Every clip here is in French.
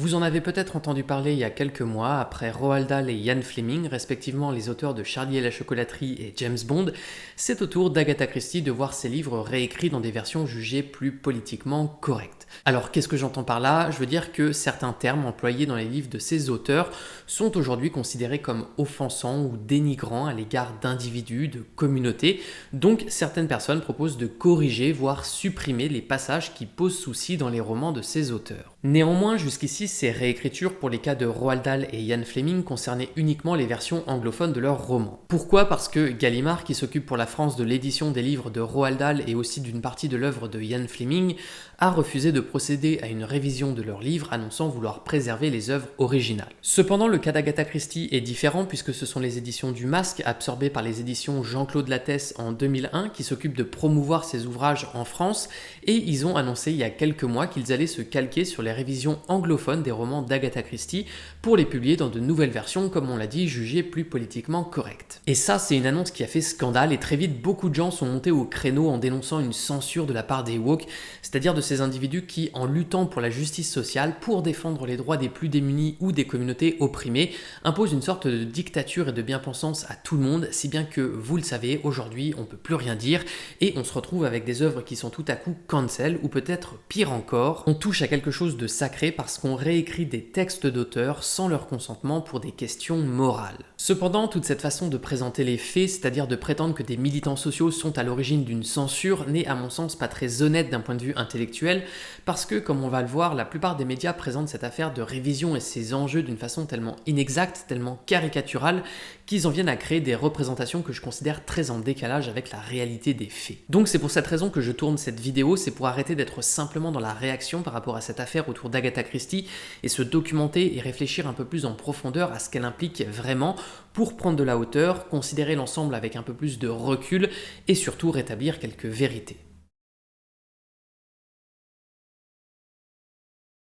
Vous en avez peut-être entendu parler il y a quelques mois, après Roald Dahl et Ian Fleming, respectivement les auteurs de Charlie et la chocolaterie et James Bond, c'est au tour d'Agatha Christie de voir ses livres réécrits dans des versions jugées plus politiquement correctes. Alors qu'est-ce que j'entends par là? Je veux dire que certains termes employés dans les livres de ces auteurs sont aujourd'hui considérés comme offensants ou dénigrants à l'égard d'individus, de communautés, donc certaines personnes proposent de corriger, voire supprimer les passages qui posent souci dans les romans de ces auteurs. Néanmoins, jusqu'ici, ces réécritures pour les cas de Roald Dahl et Ian Fleming concernaient uniquement les versions anglophones de leurs romans. Pourquoi? Parce que Gallimard, qui s'occupe pour la France de l'édition des livres de Roald Dahl et aussi d'une partie de l'œuvre de Ian Fleming, a refusé de procéder à une révision de leurs livres, annonçant vouloir préserver les œuvres originales. Cependant, le cas d'Agatha Christie est différent puisque ce sont les éditions du Masque, absorbées par les éditions Jean-Claude Lattès en 2001, qui s'occupent de promouvoir ces ouvrages en France, et ils ont annoncé il y a quelques mois qu'ils allaient se calquer sur les révisions anglophones des romans d'Agatha Christie pour les publier dans de nouvelles versions, comme on l'a dit, jugées plus politiquement correctes. Et ça, c'est une annonce qui a fait scandale, et très vite, beaucoup de gens sont montés au créneau en dénonçant une censure de la part des woke, c'est-à-dire de ces individus qui, en luttant pour la justice sociale, pour défendre les droits des plus démunis ou des communautés opprimées, imposent une sorte de dictature et de bien-pensance à tout le monde, si bien que, vous le savez, aujourd'hui, on peut plus rien dire, et on se retrouve avec des œuvres qui sont tout à coup cancel, ou peut-être pire encore, on touche à quelque chose de sacré parce qu'on réécrit des textes d'auteurs sans leur consentement pour des questions morales. Cependant, toute cette façon de présenter les faits, c'est-à-dire de prétendre que des militants sociaux sont à l'origine d'une censure, n'est à mon sens pas très honnête d'un point de vue intellectuel, parce que, comme on va le voir, la plupart des médias présentent cette affaire de révision et ses enjeux d'une façon tellement inexacte, tellement caricaturale, qu'ils en viennent à créer des représentations que je considère très en décalage avec la réalité des faits. Donc c'est pour cette raison que je tourne cette vidéo, c'est pour arrêter d'être simplement dans la réaction par rapport à cette affaire autour d'Agatha Christie et se documenter et réfléchir un peu plus en profondeur à ce qu'elle implique vraiment pour prendre de la hauteur, considérer l'ensemble avec un peu plus de recul et surtout rétablir quelques vérités.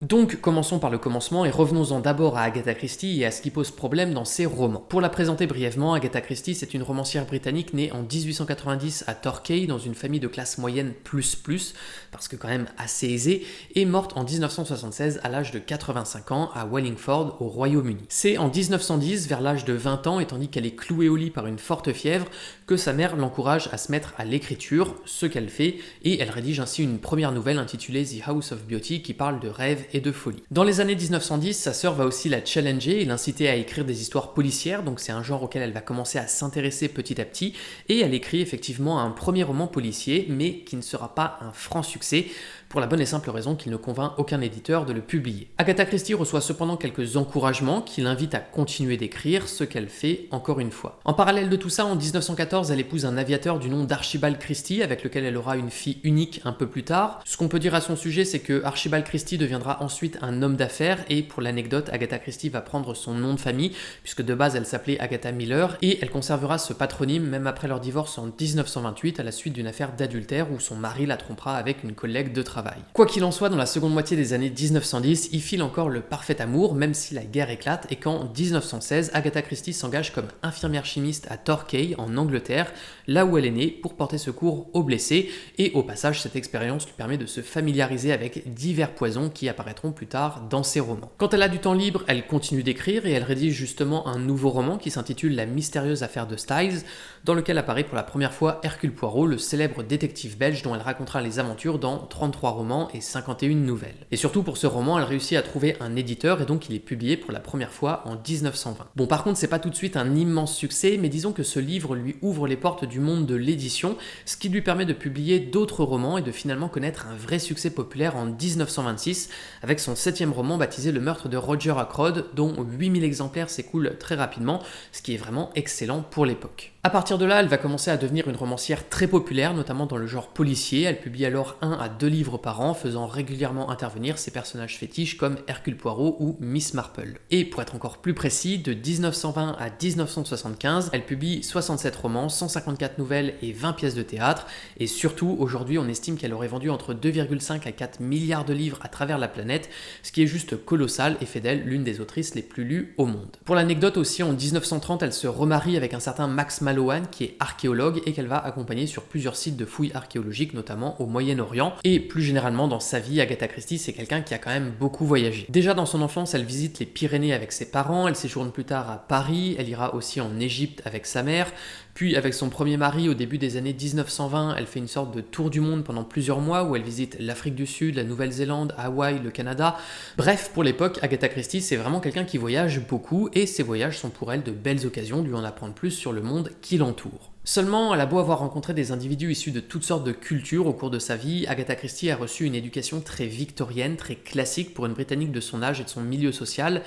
Donc commençons par le commencement et revenons-en d'abord à Agatha Christie et à ce qui pose problème dans ses romans. Pour la présenter brièvement, Agatha Christie c'est une romancière britannique née en 1890 à Torquay dans une famille de classe moyenne plus, parce que quand même assez aisée, et morte en 1976 à l'âge de 85 ans à Wallingford au Royaume-Uni. C'est en 1910, vers l'âge de 20 ans, et tandis qu'elle est clouée au lit par une forte fièvre, que sa mère l'encourage à se mettre à l'écriture, ce qu'elle fait, et elle rédige ainsi une première nouvelle intitulée The House of Beauty qui parle de rêves et de folie. Dans les années 1910, sa sœur va aussi la challenger et l'inciter à écrire des histoires policières, donc c'est un genre auquel elle va commencer à s'intéresser petit à petit, et elle écrit effectivement un premier roman policier, mais qui ne sera pas un franc succès, pour la bonne et simple raison qu'il ne convainc aucun éditeur de le publier. Agatha Christie reçoit cependant quelques encouragements qui l'invitent à continuer d'écrire, ce qu'elle fait encore une fois. En parallèle de tout ça, en 1914, elle épouse un aviateur du nom d'Archibald Christie, avec lequel elle aura une fille unique un peu plus tard. Ce qu'on peut dire à son sujet, c'est que Archibald Christie deviendra ensuite un homme d'affaires, et pour l'anecdote, Agatha Christie va prendre son nom de famille, puisque de base elle s'appelait Agatha Miller, et elle conservera ce patronyme même après leur divorce en 1928 à la suite d'une affaire d'adultère où son mari la trompera avec une collègue de travail. Quoi qu'il en soit, dans la seconde moitié des années 1910, il file encore le parfait amour, même si la guerre éclate, et qu'en 1916, Agatha Christie s'engage comme infirmière chimiste à Torquay, en Angleterre, là où elle est née, pour porter secours aux blessés, et au passage, cette expérience lui permet de se familiariser avec divers poisons qui apparaîtront plus tard dans ses romans. Quand elle a du temps libre, elle continue d'écrire, et elle rédige justement un nouveau roman qui s'intitule La mystérieuse affaire de Styles, dans lequel apparaît pour la première fois Hercule Poirot, le célèbre détective belge dont elle racontera les aventures dans 33 romans et 51 nouvelles. Et surtout pour ce roman, elle réussit à trouver un éditeur et donc il est publié pour la première fois en 1920. Bon, par contre, c'est pas tout de suite un immense succès, mais disons que ce livre lui ouvre les portes du monde de l'édition, ce qui lui permet de publier d'autres romans et de finalement connaître un vrai succès populaire en 1926 avec son 7e roman baptisé Le meurtre de Roger Ackroyd, dont 8000 exemplaires s'écoulent très rapidement, ce qui est vraiment excellent pour l'époque. À partir de là, elle va commencer à devenir une romancière très populaire, notamment dans le genre policier. Elle publie alors 1 à 2 livres par an, faisant régulièrement intervenir ses personnages fétiches comme Hercule Poirot ou Miss Marple. Et pour être encore plus précis, de 1920 à 1975, elle publie 67 romans, 154 nouvelles et 20 pièces de théâtre. Et surtout, aujourd'hui, on estime qu'elle aurait vendu entre 2,5 à 4 milliards de livres à travers la planète, ce qui est juste colossal et fait d'elle l'une des autrices les plus lues au monde. Pour l'anecdote aussi, en 1930, elle se remarie avec un certain Max Malloy, Lohan qui est archéologue et qu'elle va accompagner sur plusieurs sites de fouilles archéologiques, notamment au Moyen-Orient. Et plus généralement dans sa vie, Agatha Christie c'est quelqu'un qui a quand même beaucoup voyagé. Déjà dans son enfance, elle visite les Pyrénées avec ses parents, elle séjourne plus tard à Paris, elle ira aussi en Égypte avec sa mère, puis avec son premier mari au début des années 1920, elle fait une sorte de tour du monde pendant plusieurs mois où elle visite l'Afrique du Sud, la Nouvelle-Zélande, Hawaï, le Canada. Bref, pour l'époque, Agatha Christie c'est vraiment quelqu'un qui voyage beaucoup et ses voyages sont pour elle de belles occasions de lui en apprendre plus sur le monde qui l'entoure. Seulement, elle a beau avoir rencontré des individus issus de toutes sortes de cultures au cours de sa vie, Agatha Christie a reçu une éducation très victorienne, très classique pour une Britannique de son âge et de son milieu social,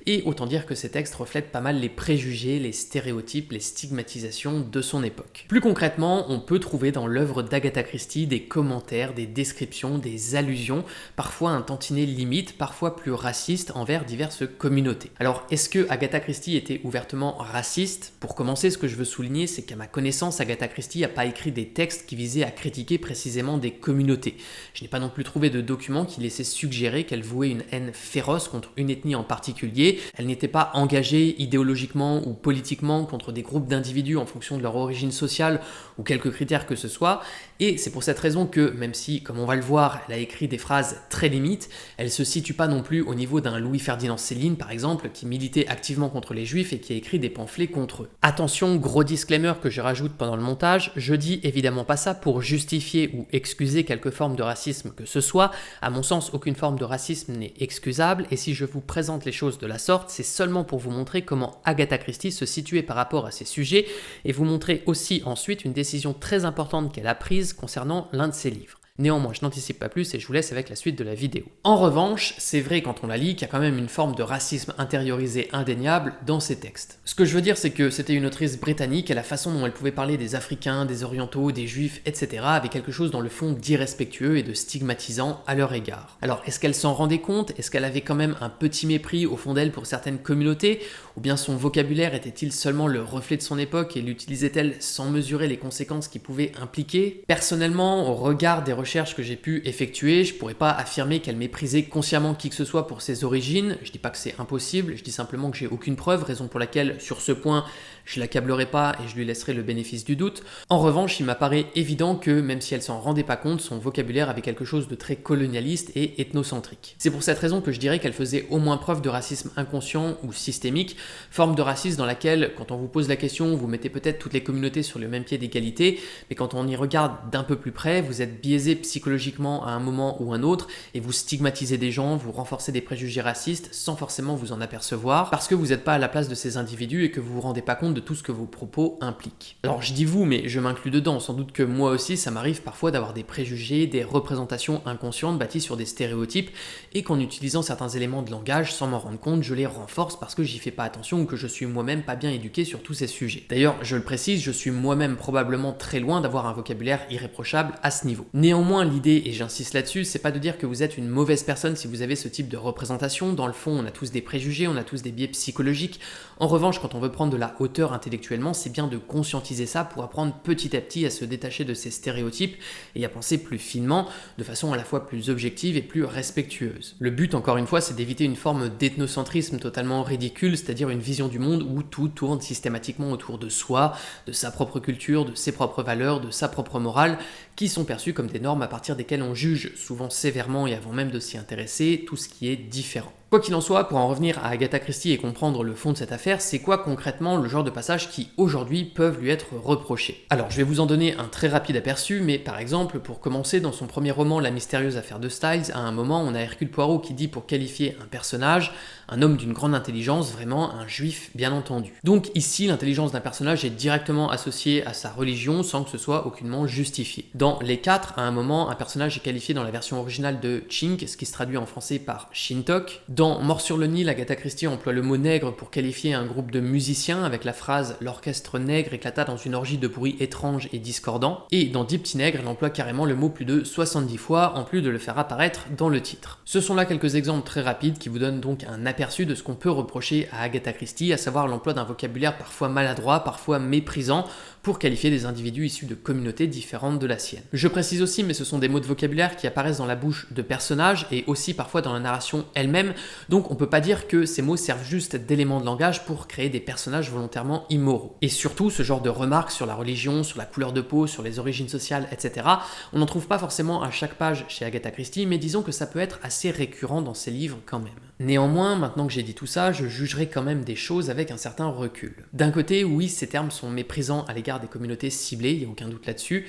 et autant dire que ces textes reflètent pas mal les préjugés, les stéréotypes, les stigmatisations de son époque. Plus concrètement, on peut trouver dans l'œuvre d'Agatha Christie des commentaires, des descriptions, des allusions, parfois un tantinet limite, parfois plus raciste envers diverses communautés. Alors, est-ce que Agatha Christie était ouvertement raciste? Pour commencer, ce que je veux souligner, c'est qu'à ma connaissance, Agatha Christie n'a pas écrit des textes qui visaient à critiquer précisément des communautés. Je n'ai pas non plus trouvé de documents qui laissaient suggérer qu'elle vouait une haine féroce contre une ethnie en particulier. Elle n'était pas engagée idéologiquement ou politiquement contre des groupes d'individus en fonction de leur origine sociale ou quelques critères que ce soit. Et c'est pour cette raison que, même si, comme on va le voir, elle a écrit des phrases très limites, elle se situe pas non plus au niveau d'un Louis-Ferdinand Céline, par exemple, qui militait activement contre les Juifs et qui a écrit des pamphlets contre eux. Attention, gros disclaimer que je rajoute pendant le montage, je dis évidemment pas ça pour justifier ou excuser quelque forme de racisme que ce soit. À mon sens, aucune forme de racisme n'est excusable, et si je vous présente les choses de la sorte, c'est seulement pour vous montrer comment Agatha Christie se situait par rapport à ces sujets, et vous montrer aussi ensuite une décision très importante qu'elle a prise concernant l'un de ses livres. Néanmoins, je n'anticipe pas plus et je vous laisse avec la suite de la vidéo. En revanche, c'est vrai quand on la lit qu'il y a quand même une forme de racisme intériorisé indéniable dans ses textes. Ce que je veux dire, c'est que c'était une autrice britannique et la façon dont elle pouvait parler des Africains, des Orientaux, des Juifs, etc. avait quelque chose dans le fond d'irrespectueux et de stigmatisant à leur égard. Alors, est-ce qu'elle s'en rendait compte? Est-ce qu'elle avait quand même un petit mépris au fond d'elle pour certaines communautés? Ou bien son vocabulaire était-il seulement le reflet de son époque et l'utilisait-elle sans mesurer les conséquences qu'il pouvait impliquer? Personnellement, au regard des recherches que j'ai pu effectuer, je pourrais pas affirmer qu'elle méprisait consciemment qui que ce soit pour ses origines. Je dis pas que c'est impossible, je dis simplement que j'ai aucune preuve, raison pour laquelle, sur ce point, je l'accablerai pas et je lui laisserai le bénéfice du doute. En revanche, il m'apparaît évident que, même si elle s'en rendait pas compte, son vocabulaire avait quelque chose de très colonialiste et ethnocentrique. C'est pour cette raison que je dirais qu'elle faisait au moins preuve de racisme inconscient ou systémique, forme de racisme dans laquelle, quand on vous pose la question, vous mettez peut-être toutes les communautés sur le même pied d'égalité, mais quand on y regarde d'un peu plus près, vous êtes biaisé psychologiquement à un moment ou un autre et vous stigmatisez des gens, vous renforcez des préjugés racistes sans forcément vous en apercevoir, parce que vous n'êtes pas à la place de ces individus et que vous vous rendez pas compte de tout ce que vos propos impliquent. Alors je dis vous, mais je m'inclus dedans, sans doute que moi aussi ça m'arrive parfois d'avoir des préjugés, des représentations inconscientes bâties sur des stéréotypes, et qu'en utilisant certains éléments de langage sans m'en rendre compte, je les renforce parce que j'y fais pas attention ou que je suis moi-même pas bien éduqué sur tous ces sujets. D'ailleurs, je le précise, je suis moi-même probablement très loin d'avoir un vocabulaire irréprochable à ce niveau. Néanmoins, l'idée, et j'insiste là-dessus, c'est pas de dire que vous êtes une mauvaise personne si vous avez ce type de représentation. Dans le fond, on a tous des préjugés, on a tous des biais psychologiques. En revanche, quand on veut prendre de la hauteur intellectuellement, c'est bien de conscientiser ça pour apprendre petit à petit à se détacher de ces stéréotypes et à penser plus finement, de façon à la fois plus objective et plus respectueuse. Le but, encore une fois, c'est d'éviter une forme d'ethnocentrisme totalement ridicule, c'est-à-dire une vision du monde où tout tourne systématiquement autour de soi, de sa propre culture, de ses propres valeurs, de sa propre morale, qui sont perçues comme des normes à partir desquelles on juge, souvent sévèrement et avant même de s'y intéresser, tout ce qui est différent. Quoi qu'il en soit, pour en revenir à Agatha Christie et comprendre le fond de cette affaire, c'est quoi concrètement le genre de passages qui aujourd'hui peuvent lui être reprochés? Alors je vais vous en donner un très rapide aperçu, mais par exemple, pour commencer, dans son premier roman La mystérieuse affaire de Styles, à un moment on a Hercule Poirot qui dit pour qualifier un personnage, un homme d'une grande intelligence, vraiment un juif bien entendu. Donc ici, l'intelligence d'un personnage est directement associée à sa religion sans que ce soit aucunement justifié. Dans Les Quatre, à un moment, un personnage est qualifié dans la version originale de Chink, ce qui se traduit en français par Shintok. Dans Mort sur le Nil, Agatha Christie emploie le mot nègre pour qualifier un groupe de musiciens avec la phrase « l'orchestre nègre éclata dans une orgie de bruits étranges et discordants ». Et dans Dix petits nègres, elle emploie carrément le mot plus de 70 fois, en plus de le faire apparaître dans le titre. Ce sont là quelques exemples très rapides qui vous donnent donc un aperçu de ce qu'on peut reprocher à Agatha Christie, à savoir l'emploi d'un vocabulaire parfois maladroit, parfois méprisant, pour qualifier des individus issus de communautés différentes de la sienne. Je précise aussi, mais ce sont des mots de vocabulaire qui apparaissent dans la bouche de personnages et aussi parfois dans la narration elle-même, donc on peut pas dire que ces mots servent juste d'éléments de langage pour créer des personnages volontairement immoraux. Et surtout, ce genre de remarques sur la religion, sur la couleur de peau, sur les origines sociales, etc., on n'en trouve pas forcément à chaque page chez Agatha Christie, mais disons que ça peut être assez récurrent dans ses livres quand même. Néanmoins, maintenant que j'ai dit tout ça, je jugerai quand même des choses avec un certain recul. D'un côté, oui, ces termes sont méprisants à l'égard des communautés ciblées, il n'y a aucun doute là-dessus.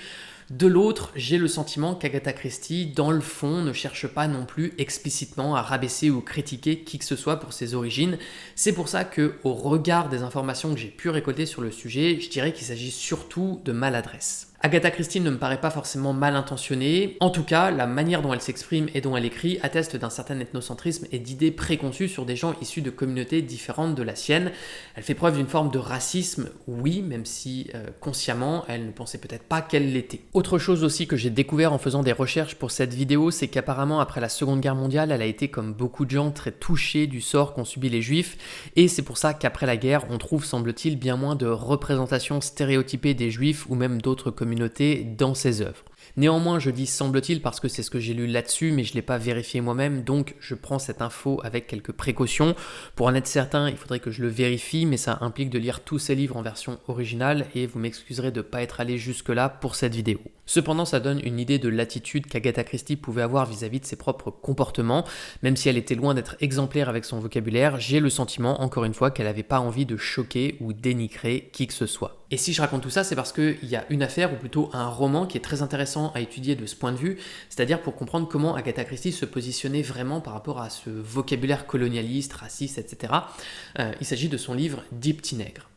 De l'autre, j'ai le sentiment qu'Agatha Christie, dans le fond, ne cherche pas non plus explicitement à rabaisser ou critiquer qui que ce soit pour ses origines. C'est pour ça que, au regard des informations que j'ai pu récolter sur le sujet, je dirais qu'il s'agit surtout de maladresse. Agatha Christie ne me paraît pas forcément mal intentionnée. En tout cas, la manière dont elle s'exprime et dont elle écrit atteste d'un certain ethnocentrisme et d'idées préconçues sur des gens issus de communautés différentes de la sienne. Elle fait preuve d'une forme de racisme, oui, même si consciemment, elle ne pensait peut-être pas qu'elle l'était. Autre chose aussi que j'ai découvert en faisant des recherches pour cette vidéo, c'est qu'apparemment après la Seconde Guerre mondiale, elle a été comme beaucoup de gens très touchée du sort qu'ont subi les Juifs, et c'est pour ça qu'après la guerre, on trouve, semble-t-il, bien moins de représentations stéréotypées des Juifs ou même d'autres communautés dans ses œuvres. Néanmoins, je dis semble-t-il parce que c'est ce que j'ai lu là-dessus, mais je ne l'ai pas vérifié moi-même, donc je prends cette info avec quelques précautions. Pour en être certain, il faudrait que je le vérifie, mais ça implique de lire tous ces livres en version originale, et vous m'excuserez de ne pas être allé jusque-là pour cette vidéo. Cependant, ça donne une idée de l'attitude qu'Agatha Christie pouvait avoir vis-à-vis de ses propres comportements. Même si elle était loin d'être exemplaire avec son vocabulaire, j'ai le sentiment, encore une fois, qu'elle n'avait pas envie de choquer ou dénigrer qui que ce soit. Et si je raconte tout ça, c'est parce qu'il y a une affaire, ou plutôt un roman, qui est très intéressant à étudier de ce point de vue, c'est-à-dire pour comprendre comment Agatha Christie se positionnait vraiment par rapport à ce vocabulaire colonialiste, raciste, etc. Il s'agit de son livre Dix petits nègres.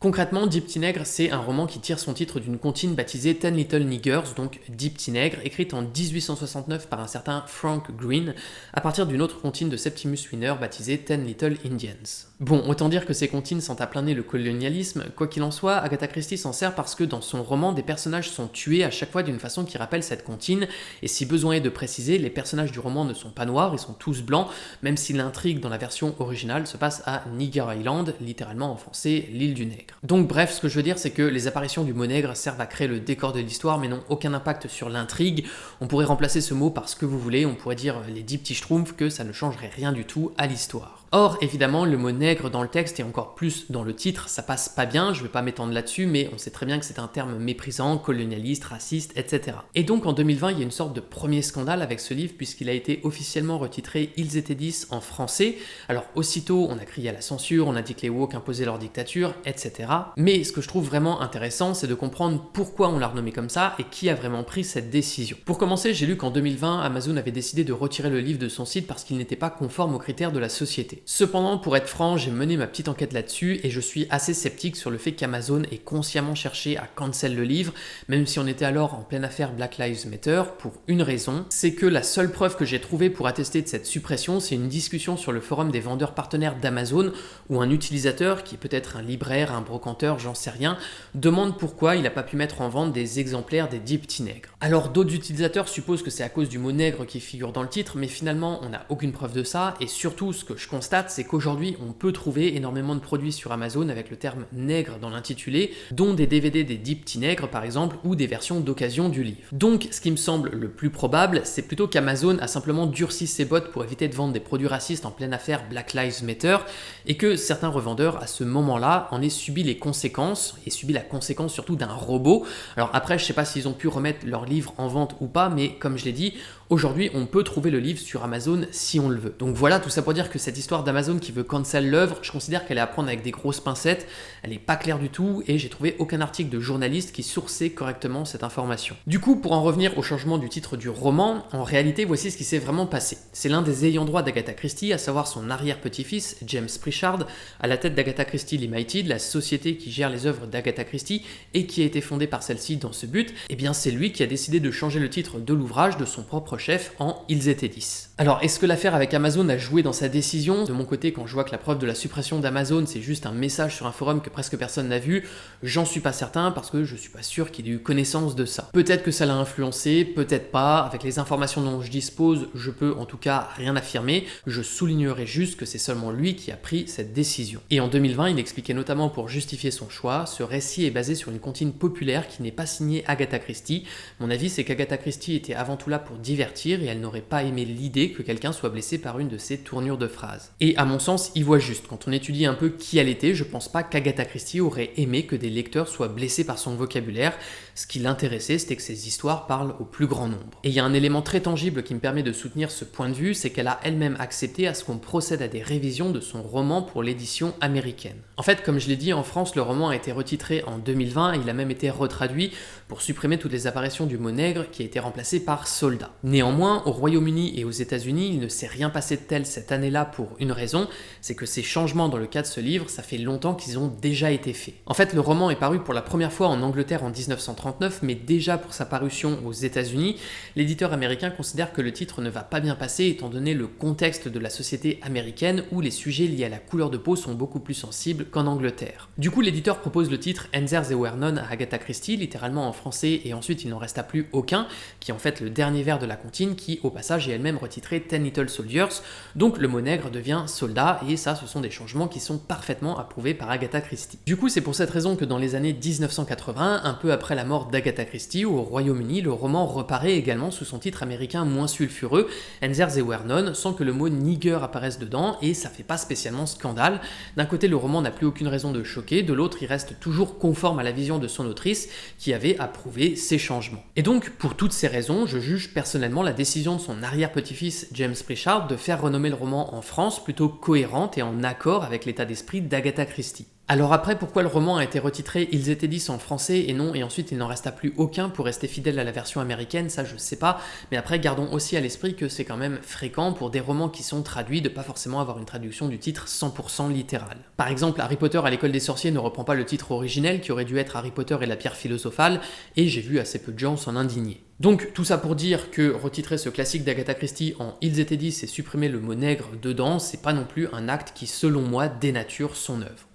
Concrètement, Dix petits nègres, c'est un roman qui tire son titre d'une comptine baptisée Ten Little Niggers, donc 10 petits nègres, écrite en 1869 par un certain Frank Green, à partir d'une autre comptine de Septimus Winner baptisée Ten Little Indians. Bon, autant dire que ces comptines sont à plein nez le colonialisme. Quoi qu'il en soit, Agatha Christie s'en sert parce que dans son roman, des personnages sont tués à chaque fois d'une façon qui rappelle cette comptine, et si besoin est de préciser, les personnages du roman ne sont pas noirs, ils sont tous blancs, même si l'intrigue dans la version originale se passe à Nigger Island, littéralement en français l'île du nègre. Donc bref, ce que je veux dire, c'est que les apparitions du mot nègre servent à créer le décor de l'histoire, mais n'ont aucun impact sur l'intrigue. On pourrait remplacer ce mot par ce que vous voulez, on pourrait dire les 10 petits schtroumpfs, que ça ne changerait rien du tout à l'histoire. Or, évidemment, le mot nègre dans le texte et encore plus dans le titre, ça passe pas bien, je vais pas m'étendre là-dessus, mais on sait très bien que c'est un terme méprisant, colonialiste, raciste, etc. Et donc en 2020, il y a une sorte de premier scandale avec ce livre, puisqu'il a été officiellement retitré Ils étaient 10 en français. Alors aussitôt, on a crié à la censure, on a dit que les woke imposaient leur dictature, etc. Mais ce que je trouve vraiment intéressant, c'est de comprendre pourquoi on l'a renommé comme ça et qui a vraiment pris cette décision. Pour commencer, j'ai lu qu'en 2020, Amazon avait décidé de retirer le livre de son site parce qu'il n'était pas conforme aux critères de la société. Cependant, pour être franc, j'ai mené ma petite enquête là-dessus et je suis assez sceptique sur le fait qu'Amazon ait consciemment cherché à cancel le livre, même si on était alors en pleine affaire Black Lives Matter, pour une raison, c'est que la seule preuve que j'ai trouvée pour attester de cette suppression, c'est une discussion sur le forum des vendeurs partenaires d'Amazon, où un utilisateur, qui est peut-être un libraire, un brocanteur, j'en sais rien, demande pourquoi il n'a pas pu mettre en vente des exemplaires des 10 petits nègres. Alors d'autres utilisateurs supposent que c'est à cause du mot nègre qui figure dans le titre, mais finalement on n'a aucune preuve de ça, et surtout ce que je constate, c'est qu'aujourd'hui on peut trouver énormément de produits sur Amazon avec le terme nègre dans l'intitulé, dont des DVD des 10 petits nègres par exemple, ou des versions d'occasion du livre. Donc ce qui me semble le plus probable, c'est plutôt qu'Amazon a simplement durci ses bottes pour éviter de vendre des produits racistes en pleine affaire Black Lives Matter, et que certains revendeurs à ce moment-là en aient subi les conséquences, et subi la conséquence surtout d'un robot. Alors après, je sais pas s'ils ont pu remettre leur livre en vente ou pas, mais comme je l'ai dit, aujourd'hui on peut trouver le livre sur Amazon si on le veut. Donc voilà, tout ça pour dire que cette histoire d'Amazon qui veut cancel l'œuvre, je considère qu'elle est à prendre avec des grosses pincettes, elle est pas claire du tout, et j'ai trouvé aucun article de journaliste qui sourçait correctement cette information. Du coup, pour en revenir au changement du titre du roman, en réalité voici ce qui s'est vraiment passé. C'est l'un des ayants droit d'Agatha Christie, à savoir son arrière-petit-fils, James Prichard, à la tête d'Agatha Christie Limited, la société qui gère les œuvres d'Agatha Christie et qui a été fondée par celle-ci dans ce but, et bien c'est lui qui a décidé de changer le titre de l'ouvrage de son propre chef en Ils étaient 10. Alors est-ce que l'affaire avec Amazon a joué dans sa décision? De mon côté, quand je vois que la preuve de la suppression d'Amazon c'est juste un message sur un forum que presque personne n'a vu, j'en suis pas certain parce que je suis pas sûr qu'il ait eu connaissance de ça. Peut-être que ça l'a influencé, peut-être pas, avec les informations dont je dispose, je peux en tout cas rien affirmer, je soulignerai juste que c'est seulement lui qui a pris cette décision. Et en 2020, il expliquait notamment pour justifier son choix, ce récit est basé sur une comptine populaire qui n'est pas signée Agatha Christie. Mon avis c'est qu'Agatha Christie était avant tout là pour divertir l'avertir et elle n'aurait pas aimé l'idée que quelqu'un soit blessé par une de ses tournures de phrases. Et à mon sens, il voit juste. Quand on étudie un peu qui elle était, je pense pas qu'Agatha Christie aurait aimé que des lecteurs soient blessés par son vocabulaire. Ce qui l'intéressait, c'était que ses histoires parlent au plus grand nombre. Et il y a un élément très tangible qui me permet de soutenir ce point de vue, c'est qu'elle a elle-même accepté à ce qu'on procède à des révisions de son roman pour l'édition américaine. En fait, comme je l'ai dit, en France, le roman a été retitré en 2020 et il a même été retraduit pour supprimer toutes les apparitions du mot nègre qui a été remplacé par soldat. Néanmoins, au Royaume-Uni et aux États-Unis, il ne s'est rien passé de tel cette année-là pour une raison, c'est que ces changements dans le cas de ce livre, ça fait longtemps qu'ils ont déjà été faits. En fait, le roman est paru pour la première fois en Angleterre en 1939, mais déjà pour sa parution aux États-Unis, l'éditeur américain considère que le titre ne va pas bien passer étant donné le contexte de la société américaine où les sujets liés à la couleur de peau sont beaucoup plus sensibles qu'en Angleterre. Du coup, l'éditeur propose le titre Henzer they were none à Agatha Christie, littéralement en français, et ensuite il n'en resta plus aucun, qui est en fait le dernier vers de la comptine, qui au passage est elle-même retitrée Ten Little Soldiers, donc le mot nègre devient soldat, et ça ce sont des changements qui sont parfaitement approuvés par Agatha Christie. Du coup, c'est pour cette raison que dans les années 1980, un peu après la mort d'Agatha Christie, au Royaume-Uni, le roman reparaît également sous son titre américain moins sulfureux, Henzer they were none, sans que le mot nigger apparaisse dedans, et ça fait pas spécialement scandale. D'un côté, le roman n'a plus aucune raison de choquer, de l'autre, il reste toujours conforme à la vision de son autrice, qui avait approuvé ces changements. Et donc, pour toutes ces raisons, je juge personnellement la décision de son arrière-petit-fils James Prichard de faire renommer le roman en France plutôt cohérente et en accord avec l'état d'esprit d'Agatha Christie. Alors après, pourquoi le roman a été retitré Ils étaient 10 en français et non, et ensuite il n'en resta plus aucun pour rester fidèle à la version américaine, ça je sais pas, mais après gardons aussi à l'esprit que c'est quand même fréquent pour des romans qui sont traduits de pas forcément avoir une traduction du titre 100% littérale. Par exemple, Harry Potter à l'école des sorciers ne reprend pas le titre originel qui aurait dû être Harry Potter et la pierre philosophale, et j'ai vu assez peu de gens s'en indigner. Donc tout ça pour dire que retitrer ce classique d'Agatha Christie en Ils étaient 10 et supprimer le mot nègre dedans, c'est pas non plus un acte qui selon moi dénature son œuvre.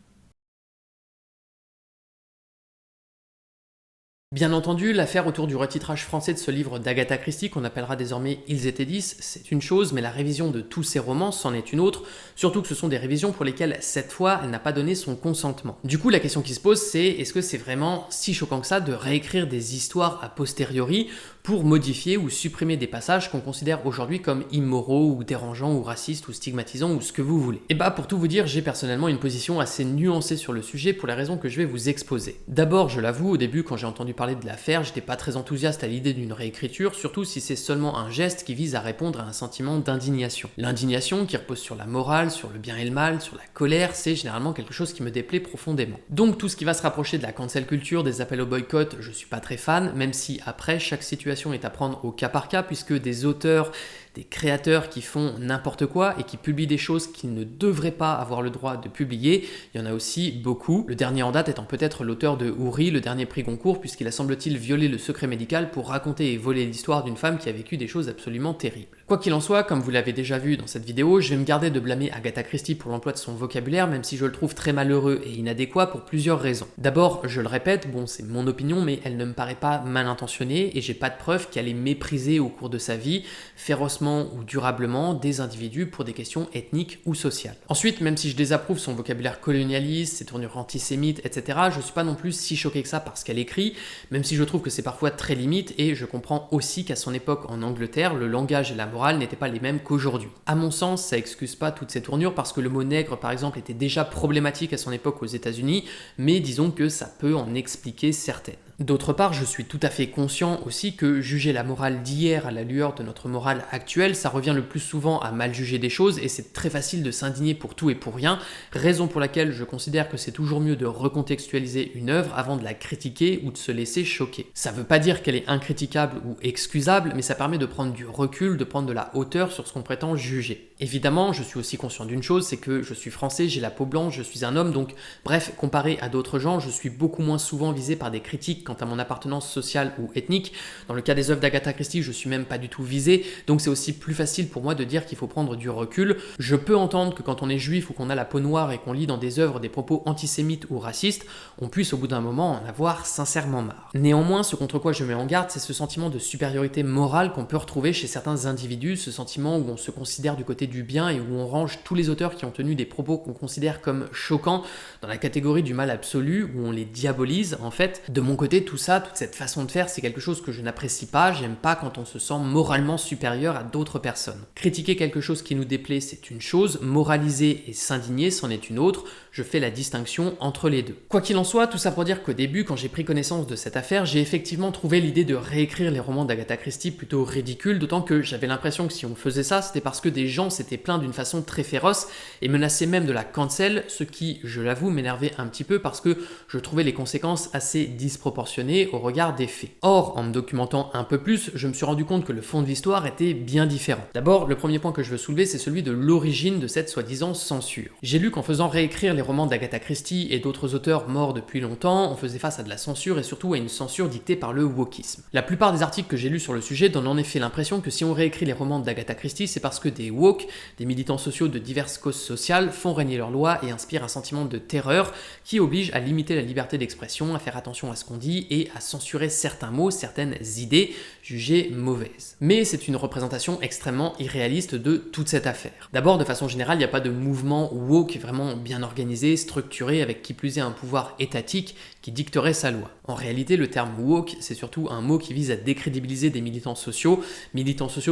Bien entendu, l'affaire autour du retitrage français de ce livre d'Agatha Christie, qu'on appellera désormais Ils étaient 10, c'est une chose, mais la révision de tous ses romans c'en est une autre, surtout que ce sont des révisions pour lesquelles, cette fois, elle n'a pas donné son consentement. Du coup, la question qui se pose, c'est est-ce que c'est vraiment si choquant que ça de réécrire des histoires a posteriori pour modifier ou supprimer des passages qu'on considère aujourd'hui comme immoraux ou dérangeants ou racistes ou stigmatisants ou ce que vous voulez. Et bah pour tout vous dire, j'ai personnellement une position assez nuancée sur le sujet pour les raisons que je vais vous exposer. D'abord, je l'avoue, au début quand j'ai entendu parler de l'affaire, j'étais pas très enthousiaste à l'idée d'une réécriture, surtout si c'est seulement un geste qui vise à répondre à un sentiment d'indignation. L'indignation qui repose sur la morale, sur le bien et le mal, sur la colère, c'est généralement quelque chose qui me déplaît profondément. Donc tout ce qui va se rapprocher de la cancel culture, des appels au boycott, je suis pas très fan, même si après chaque situation est à prendre au cas par cas, puisque des auteurs, des créateurs qui font n'importe quoi et qui publient des choses qu'ils ne devraient pas avoir le droit de publier, il y en a aussi beaucoup. Le dernier en date étant peut-être l'auteur de Houri, le dernier prix Goncourt, puisqu'il a semble-t-il violé le secret médical pour raconter et voler l'histoire d'une femme qui a vécu des choses absolument terribles. Quoi qu'il en soit, comme vous l'avez déjà vu dans cette vidéo, je vais me garder de blâmer Agatha Christie pour l'emploi de son vocabulaire, même si je le trouve très malheureux et inadéquat pour plusieurs raisons. D'abord, je le répète, bon c'est mon opinion, mais elle ne me paraît pas mal intentionnée et j'ai pas de preuve qu'elle ait méprisé au cours de sa vie, férocement ou durablement, des individus pour des questions ethniques ou sociales. Ensuite, même si je désapprouve son vocabulaire colonialiste, ses tournures antisémites, etc., je suis pas non plus si choqué que ça par ce qu'elle écrit, même si je trouve que c'est parfois très limite et je comprends aussi qu'à son époque en Angleterre, le langage et la morale n'étaient pas les mêmes qu'aujourd'hui. À mon sens, ça excuse pas toutes ces tournures parce que le mot nègre par exemple était déjà problématique à son époque aux États-Unis, mais disons que ça peut en expliquer certaines. D'autre part, je suis tout à fait conscient aussi que juger la morale d'hier à la lueur de notre morale actuelle, ça revient le plus souvent à mal juger des choses et c'est très facile de s'indigner pour tout et pour rien, raison pour laquelle je considère que c'est toujours mieux de recontextualiser une œuvre avant de la critiquer ou de se laisser choquer. Ça veut pas dire qu'elle est incritiquable ou excusable, mais ça permet de prendre du recul, de prendre de la hauteur sur ce qu'on prétend juger. Évidemment, je suis aussi conscient d'une chose, c'est que je suis français, j'ai la peau blanche, je suis un homme, donc bref, comparé à d'autres gens, je suis beaucoup moins souvent visé par des critiques quant à mon appartenance sociale ou ethnique. Dans le cas des œuvres d'Agatha Christie, je suis même pas du tout visé, donc c'est aussi plus facile pour moi de dire qu'il faut prendre du recul. Je peux entendre que quand on est juif ou qu'on a la peau noire et qu'on lit dans des œuvres des propos antisémites ou racistes, on puisse au bout d'un moment en avoir sincèrement marre. Néanmoins, ce contre quoi je mets en garde, c'est ce sentiment de supériorité morale qu'on peut retrouver chez certains individus, ce sentiment où on se considère du côté du bien et où on range tous les auteurs qui ont tenu des propos qu'on considère comme choquants dans la catégorie du mal absolu, où on les diabolise en fait. De mon côté, côté, tout ça, toute cette façon de faire, c'est quelque chose que je n'apprécie pas. J'aime pas quand on se sent moralement supérieur à d'autres personnes. Critiquer quelque chose qui nous déplaît, c'est une chose. Moraliser et s'indigner, c'en est une autre. Je fais la distinction entre les deux. Quoi qu'il en soit, tout ça pour dire qu'au début, quand j'ai pris connaissance de cette affaire, j'ai effectivement trouvé l'idée de réécrire les romans d'Agatha Christie plutôt ridicule, d'autant que j'avais l'impression que si on faisait ça, c'était parce que des gens s'étaient plaints d'une façon très féroce et menaçaient même de la cancel, ce qui, je l'avoue, m'énervait un petit peu parce que je trouvais les conséquences assez disproportionnées au regard des faits. Or, en me documentant un peu plus, je me suis rendu compte que le fond de l'histoire était bien différent. D'abord, le premier point que je veux soulever, c'est celui de l'origine de cette soi-disant censure. J'ai lu qu'en faisant réécrire les romans d'Agatha Christie et d'autres auteurs morts depuis longtemps, on faisait face à de la censure et surtout à une censure dictée par le wokisme. La plupart des articles que j'ai lus sur le sujet donnent en effet l'impression que si on réécrit les romans d'Agatha Christie, c'est parce que des woke, des militants sociaux de diverses causes sociales, font régner leurs lois et inspirent un sentiment de terreur qui oblige à limiter la liberté d'expression, à faire attention à ce qu'on dit et à censurer certains mots, certaines idées jugées mauvaises. Mais c'est une représentation extrêmement irréaliste de toute cette affaire. D'abord, de façon générale, il n'y a pas de mouvement woke vraiment bien organisé, structuré, avec qui plus est un pouvoir étatique qui dicterait sa loi. En réalité, le terme woke, c'est surtout un mot qui vise à décrédibiliser des militants sociaux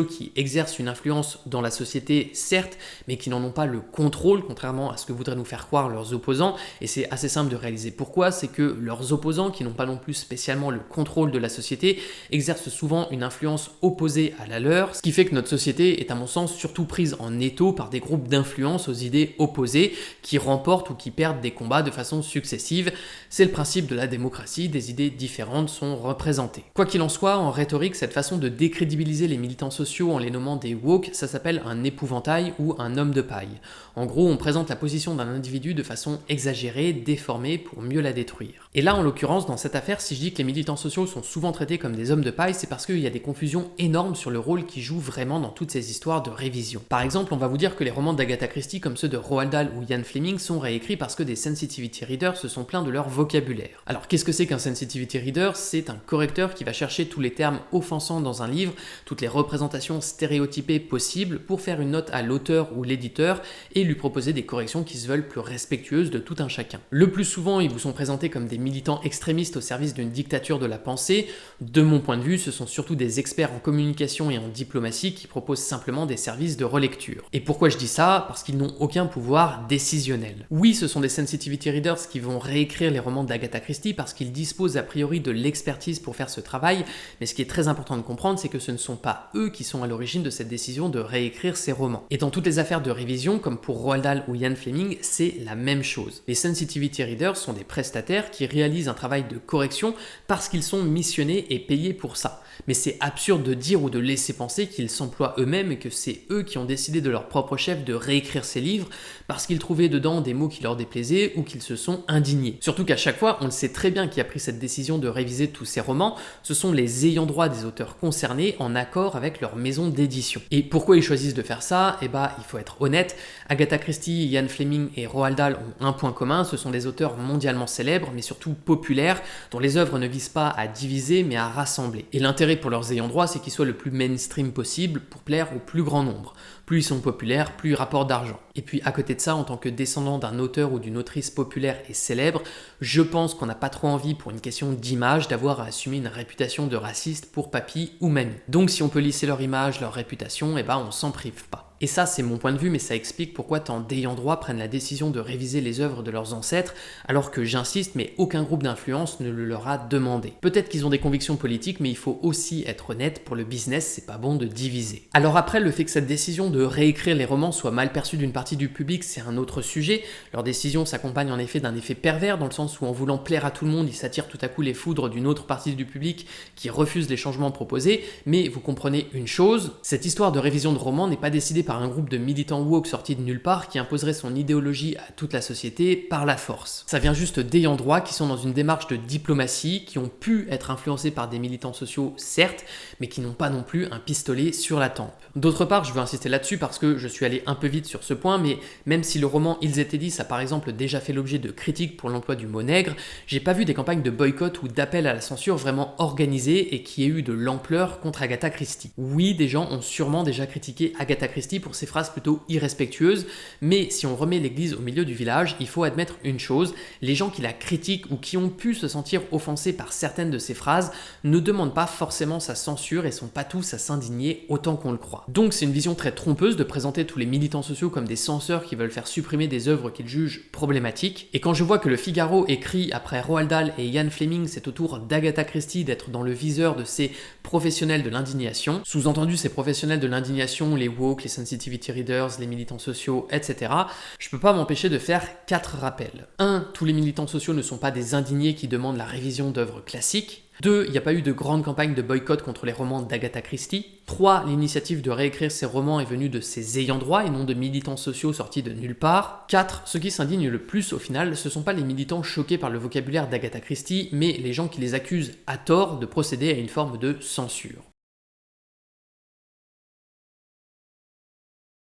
qui exercent une influence dans la société, certes, mais qui n'en ont pas le contrôle, contrairement à ce que voudraient nous faire croire leurs opposants, et c'est assez simple de réaliser pourquoi, c'est que leurs opposants, qui n'ont pas non plus spécialement le contrôle de la société, exercent souvent une influence opposée à la leur, ce qui fait que notre société est à mon sens surtout prise en étau par des groupes d'influence aux idées opposées, qui remportent ou qui perdent des combats de façon successive. C'est le principe de la démocratie, des idées différentes sont représentées. Quoi qu'il en soit, en rhétorique, cette façon de décrédibiliser les militants sociaux en les nommant des woke, ça s'appelle un épouvantail ou un homme de paille. En gros, on présente la position d'un individu de façon exagérée, déformée, pour mieux la détruire. Et là, en l'occurrence, dans cette affaire, si je dis que les militants sociaux sont souvent traités comme des hommes de paille, c'est parce qu'il y a des confusions énormes sur le rôle qu'ils jouent vraiment dans toutes ces histoires de révision. Par exemple, on va vous dire que les romans d'Agatha Christie, comme ceux de Roald Dahl ou Ian Fleming, sont réécrits parce que des sensitivity readers se sont plaints de leur vocabulaire. Alors, qu'est-ce que c'est qu'un sensitivity reader? C'est un correcteur qui va chercher tous les termes offensants dans un livre, toutes les représentations stéréotypées possibles pour faire une note à l'auteur ou l'éditeur et lui proposer des corrections qui se veulent plus respectueuses de tout un chacun. Le plus souvent, ils vous sont présentés comme des militants extrémistes au service d'une dictature de la pensée. De mon point de vue, ce sont surtout des experts en communication et en diplomatie qui proposent simplement des services de relecture. Et pourquoi je dis ça? Parce qu'ils n'ont aucun pouvoir décisionnel. Oui, ce sont des sensitivity readers qui vont réécrire les romans d'Agatha Christie parce qu'ils disposent a priori de l'expertise pour faire ce travail, mais ce qui est très important de comprendre, c'est que ce ne sont pas eux qui sont à l'origine de cette décision de réécrire ces romans. Et dans toutes les affaires de révision, comme pour Roald Dahl ou Ian Fleming, c'est la même chose. Les sensitivity readers sont des prestataires qui réalisent un travail de correction parce qu'ils sont missionnés et payés pour ça. Mais c'est absurde de dire ou de laisser penser qu'ils s'emploient eux-mêmes et que c'est eux qui ont décidé de leur propre chef de réécrire ces livres parce qu'ils trouvaient dedans des mots qui leur déplaisaient ou qu'ils se sont indignés. Surtout qu'à chaque fois, on le sait très bien qui a pris cette décision de réviser tous ces romans, ce sont les ayants droit des auteurs concernés en accord avec leur maison d'édition. Et pourquoi ils choisissent de faire ça? Eh bah, il faut être honnête, Agatha Christie, Ian Fleming et Roald Dahl ont un point commun, ce sont des auteurs mondialement célèbres, mais surtout populaires, dont les œuvres ne visent pas à diviser, mais à rassembler. Et l'intérêt pour leurs ayants droit, c'est qu'ils soient le plus mainstream possible pour plaire au plus grand nombre. Plus ils sont populaires, plus ils rapportent d'argent. Et puis à côté de ça, en tant que descendant d'un auteur ou d'une autrice populaire et célèbre, je pense qu'on n'a pas trop envie, pour une question d'image, d'avoir à assumer une réputation de raciste pour papy ou mamie. Donc si on peut lisser leur image, leur réputation, eh ben on s'en prive pas. Et ça, c'est mon point de vue, mais ça explique pourquoi tant d'ayants droit prennent la décision de réviser les œuvres de leurs ancêtres, alors que j'insiste, mais aucun groupe d'influence ne le leur a demandé. Peut-être qu'ils ont des convictions politiques, mais il faut aussi être honnête, pour le business, c'est pas bon de diviser. Alors après, le fait que cette décision de réécrire les romans soit mal perçue d'une partie du public, c'est un autre sujet. Leur décision s'accompagne en effet d'un effet pervers, dans le sens où en voulant plaire à tout le monde, ils s'attirent tout à coup les foudres d'une autre partie du public qui refuse les changements proposés, mais vous comprenez une chose, cette histoire de révision de romans n'est pas décidée par un groupe de militants woke sortis de nulle part qui imposerait son idéologie à toute la société par la force. Ça vient juste d'ayants droit qui sont dans une démarche de diplomatie, qui ont pu être influencés par des militants sociaux, certes, mais qui n'ont pas non plus un pistolet sur la tempe. D'autre part, je veux insister là-dessus parce que je suis allé un peu vite sur ce point, mais même si le roman Ils étaient 10 a par exemple déjà fait l'objet de critiques pour l'emploi du mot nègre, j'ai pas vu des campagnes de boycott ou d'appel à la censure vraiment organisées et qui aient eu de l'ampleur contre Agatha Christie. Oui, des gens ont sûrement déjà critiqué Agatha Christie Christie pour ses phrases plutôt irrespectueuses, mais si on remet l'église au milieu du village, il faut admettre une chose, les gens qui la critiquent ou qui ont pu se sentir offensés par certaines de ses phrases ne demandent pas forcément sa censure et sont pas tous à s'indigner autant qu'on le croit. Donc c'est une vision très trompeuse de présenter tous les militants sociaux comme des censeurs qui veulent faire supprimer des œuvres qu'ils jugent problématiques, et quand je vois que le Figaro écrit après Roald Dahl et Ian Fleming, c'est au tour d'Agatha Christie d'être dans le viseur de ces professionnels de l'indignation, sous-entendu ces professionnels de l'indignation, les woke, les sensitivity readers, les militants sociaux, etc., je peux pas m'empêcher de faire 4 rappels. 1. Tous les militants sociaux ne sont pas des indignés qui demandent la révision d'œuvres classiques. 2. Il n'y a pas eu de grande campagne de boycott contre les romans d'Agatha Christie. 3. L'initiative de réécrire ces romans est venue de ses ayants droit et non de militants sociaux sortis de nulle part. 4. Ceux qui s'indignent le plus au final, ce sont pas les militants choqués par le vocabulaire d'Agatha Christie, mais les gens qui les accusent à tort de procéder à une forme de censure.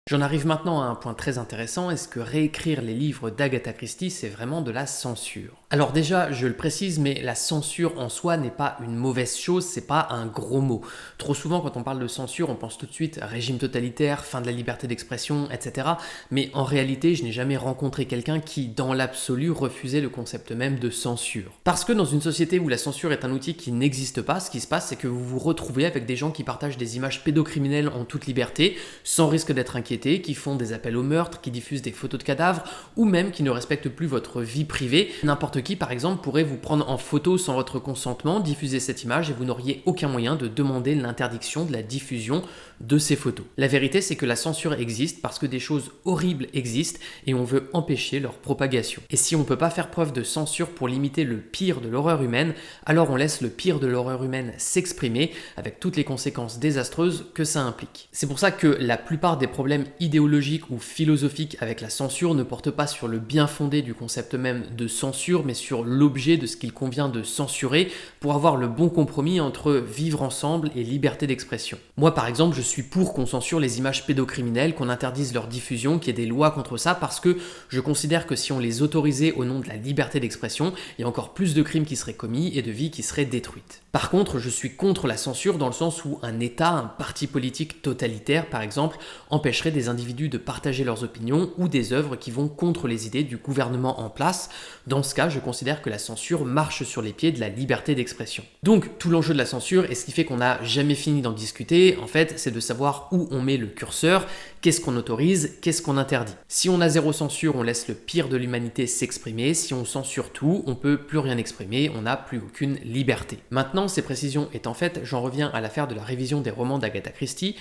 J'en arrive maintenant à un point très intéressant, est-ce que réécrire les livres d'Agatha Christie, c'est vraiment de la censure? Alors déjà, je le précise, mais la censure en soi n'est pas une mauvaise chose, c'est pas un gros mot. Trop souvent, quand on parle de censure, on pense tout de suite à régime totalitaire, fin de la liberté d'expression, etc. Mais en réalité, je n'ai jamais rencontré quelqu'un qui, dans l'absolu, refusait le concept même de censure. Parce que dans une société où la censure est un outil qui n'existe pas, ce qui se passe, c'est que vous vous retrouvez avec des gens qui partagent des images pédocriminelles en toute liberté, sans risque d'être inquiétés, qui font des appels au meurtre, qui diffusent des photos de cadavres, ou même qui ne respectent plus votre vie privée. N'importe qui, par exemple, pourrait vous prendre en photo sans votre consentement, diffuser cette image et vous n'auriez aucun moyen de demander l'interdiction de la diffusion de ces photos. La vérité, c'est que la censure existe parce que des choses horribles existent et on veut empêcher leur propagation. Et si on ne peut pas faire preuve de censure pour limiter le pire de l'horreur humaine, alors on laisse le pire de l'horreur humaine s'exprimer avec toutes les conséquences désastreuses que ça implique. C'est pour ça que la plupart des problèmes idéologiques ou philosophiques avec la censure ne portent pas sur le bien fondé du concept même de censure, mais sur l'objet de ce qu'il convient de censurer pour avoir le bon compromis entre vivre ensemble et liberté d'expression. Moi par exemple, je suis pour qu'on censure les images pédocriminelles, qu'on interdise leur diffusion, qu'il y ait des lois contre ça, parce que je considère que si on les autorisait au nom de la liberté d'expression, il y a encore plus de crimes qui seraient commis et de vies qui seraient détruites. Par contre, je suis contre la censure dans le sens où un État, un parti politique totalitaire par exemple, empêcherait des individus de partager leurs opinions ou des œuvres qui vont contre les idées du gouvernement en place. Dans ce cas, je considère que la censure marche sur les pieds de la liberté d'expression. Donc, tout l'enjeu de la censure, et ce qui fait qu'on n'a jamais fini d'en discuter, en fait, c'est de savoir où on met le curseur, qu'est-ce qu'on autorise, qu'est-ce qu'on interdit. Si on a zéro censure, on laisse le pire de l'humanité s'exprimer. Si on censure tout, on peut plus rien exprimer, on n'a plus aucune liberté. Maintenant, ces précisions étant faites, j'en reviens à l'affaire de la révision des romans d'Agatha Christie.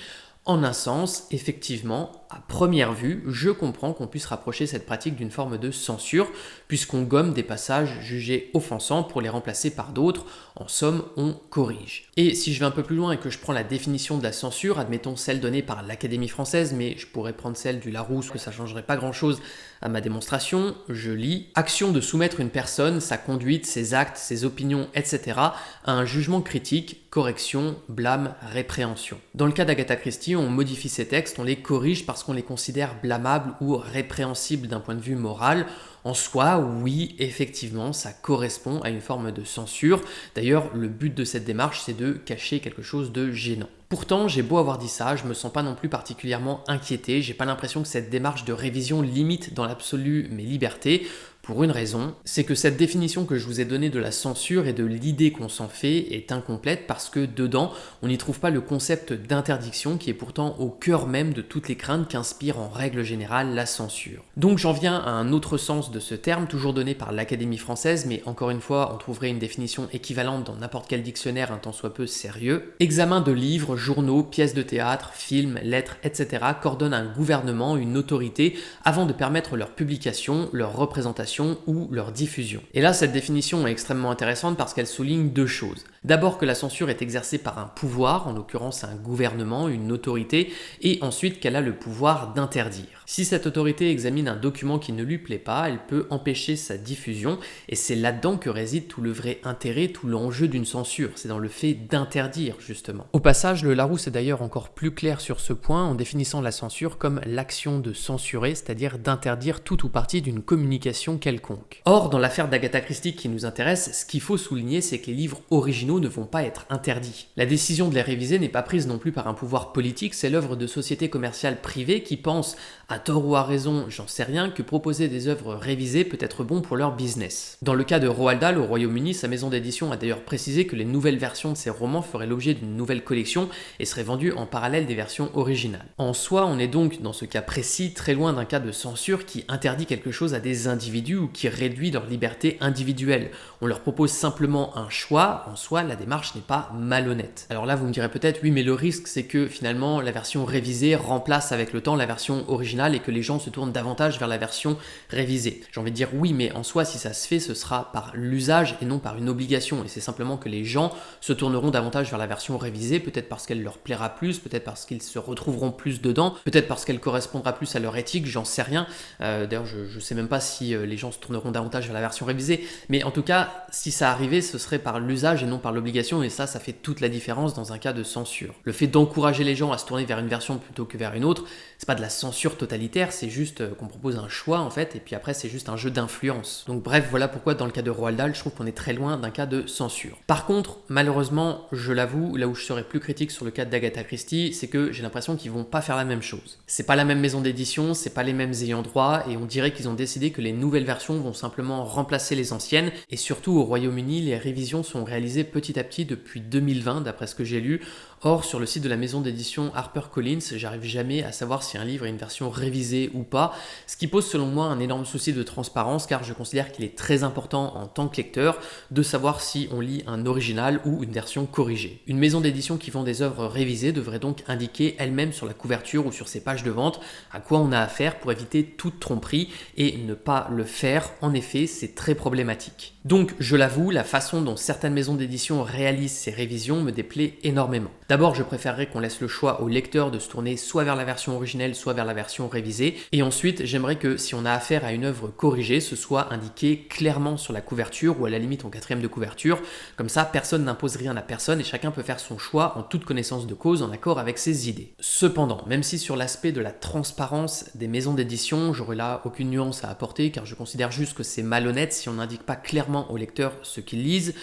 En un sens, effectivement, à première vue, je comprends qu'on puisse rapprocher cette pratique d'une forme de censure, puisqu'on gomme des passages jugés offensants pour les remplacer par d'autres. En somme, on corrige. Et si je vais un peu plus loin et que je prends la définition de la censure, admettons celle donnée par l'Académie française, mais je pourrais prendre celle du Larousse, que ça changerait pas grand-chose à ma démonstration, je lis « Action de soumettre une personne, sa conduite, ses actes, ses opinions, etc. à un jugement critique, correction, blâme, répréhension ». Dans le cas d'Agatha Christie, on modifie ces textes, on les corrige parce qu'on les considère blâmables ou répréhensibles d'un point de vue moral. En soi, oui, effectivement, ça correspond à une forme de censure. D'ailleurs, le but de cette démarche, c'est de cacher quelque chose de gênant. Pourtant, j'ai beau avoir dit ça, je me sens pas non plus particulièrement inquiété, j'ai pas l'impression que cette démarche de révision limite dans l'absolu mes libertés. Pour une raison, c'est que cette définition que je vous ai donnée de la censure et de l'idée qu'on s'en fait est incomplète parce que dedans, on n'y trouve pas le concept d'interdiction qui est pourtant au cœur même de toutes les craintes qu'inspire en règle générale la censure. Donc j'en viens à un autre sens de ce terme, toujours donné par l'Académie française, mais encore une fois, on trouverait une définition équivalente dans n'importe quel dictionnaire un tant soit peu sérieux. Examen de livres, journaux, pièces de théâtre, films, lettres, etc. qu'ordonne un gouvernement, une autorité, avant de permettre leur publication, leur représentation ou leur diffusion. Et là, cette définition est extrêmement intéressante parce qu'elle souligne deux choses. D'abord que la censure est exercée par un pouvoir, en l'occurrence un gouvernement, une autorité, et ensuite qu'elle a le pouvoir d'interdire. Si cette autorité examine un document qui ne lui plaît pas, elle peut empêcher sa diffusion, et c'est là-dedans que réside tout le vrai intérêt, tout l'enjeu d'une censure, c'est dans le fait d'interdire justement. Au passage, le Larousse est d'ailleurs encore plus clair sur ce point en définissant la censure comme l'action de censurer, c'est-à-dire d'interdire tout ou partie d'une communication quelconque. Or, dans l'affaire d'Agatha Christie qui nous intéresse, ce qu'il faut souligner, c'est que les livres originaux originaux ne vont pas être interdits. La décision de les réviser n'est pas prise non plus par un pouvoir politique, c'est l'œuvre de sociétés commerciales privées qui pensent, à tort ou à raison, j'en sais rien, que proposer des œuvres révisées peut être bon pour leur business. Dans le cas de Roald Dahl au Royaume-Uni, sa maison d'édition a d'ailleurs précisé que les nouvelles versions de ses romans feraient l'objet d'une nouvelle collection et seraient vendues en parallèle des versions originales. En soi, on est donc, dans ce cas précis, très loin d'un cas de censure qui interdit quelque chose à des individus ou qui réduit leur liberté individuelle. On leur propose simplement un choix, en soi, la démarche n'est pas malhonnête. Alors là, vous me direz peut-être, oui, mais le risque, c'est que finalement, la version révisée remplace avec le temps la version originale et que les gens se tournent davantage vers la version révisée. J'ai envie de dire oui, mais en soi, si ça se fait, ce sera par l'usage et non par une obligation. Et c'est simplement que les gens se tourneront davantage vers la version révisée, peut-être parce qu'elle leur plaira plus, peut-être parce qu'ils se retrouveront plus dedans, peut-être parce qu'elle correspondra plus à leur éthique, j'en sais rien. D'ailleurs, je sais même pas si les gens se tourneront davantage vers la version révisée, mais en tout cas, si ça arrivait, ce serait par l'usage et non par l'obligation, et ça fait toute la différence dans un cas de censure. Le fait d'encourager les gens à se tourner vers une version plutôt que vers une autre, c'est pas de la censure totalitaire, c'est juste qu'on propose un choix en fait, et puis après c'est juste un jeu d'influence. Donc bref, voilà pourquoi dans le cas de Roald Dahl, je trouve qu'on est très loin d'un cas de censure. Par contre, malheureusement, je l'avoue, là où je serais plus critique sur le cas d'Agatha Christie, c'est que j'ai l'impression qu'ils vont pas faire la même chose. C'est pas la même maison d'édition, c'est pas les mêmes ayants droit, et on dirait qu'ils ont décidé que les nouvelles versions vont simplement remplacer les anciennes, et surtout au Royaume-Uni, les révisions sont réalisées petit à petit depuis 2020, d'après ce que j'ai lu. Or, sur le site de la maison d'édition HarperCollins, j'arrive jamais à savoir si un livre est une version révisée ou pas, ce qui pose selon moi un énorme souci de transparence, car je considère qu'il est très important en tant que lecteur de savoir si on lit un original ou une version corrigée. Une maison d'édition qui vend des œuvres révisées devrait donc indiquer elle-même sur la couverture ou sur ses pages de vente à quoi on a affaire pour éviter toute tromperie, et ne pas le faire, en effet, c'est très problématique. Donc, je l'avoue, la façon dont certaines maisons d'édition réalisent ces révisions me déplaît énormément. D'abord, je préférerais qu'on laisse le choix au lecteur de se tourner soit vers la version originelle, soit vers la version révisée. Et ensuite, j'aimerais que si on a affaire à une œuvre corrigée, ce soit indiqué clairement sur la couverture ou à la limite en quatrième de couverture. Comme ça, personne n'impose rien à personne et chacun peut faire son choix en toute connaissance de cause, en accord avec ses idées. Cependant, même si sur l'aspect de la transparence des maisons d'édition, j'aurais là aucune nuance à apporter, car je considère juste que c'est malhonnête si on n'indique pas clairement aux lecteurs ce qu'ils lisent.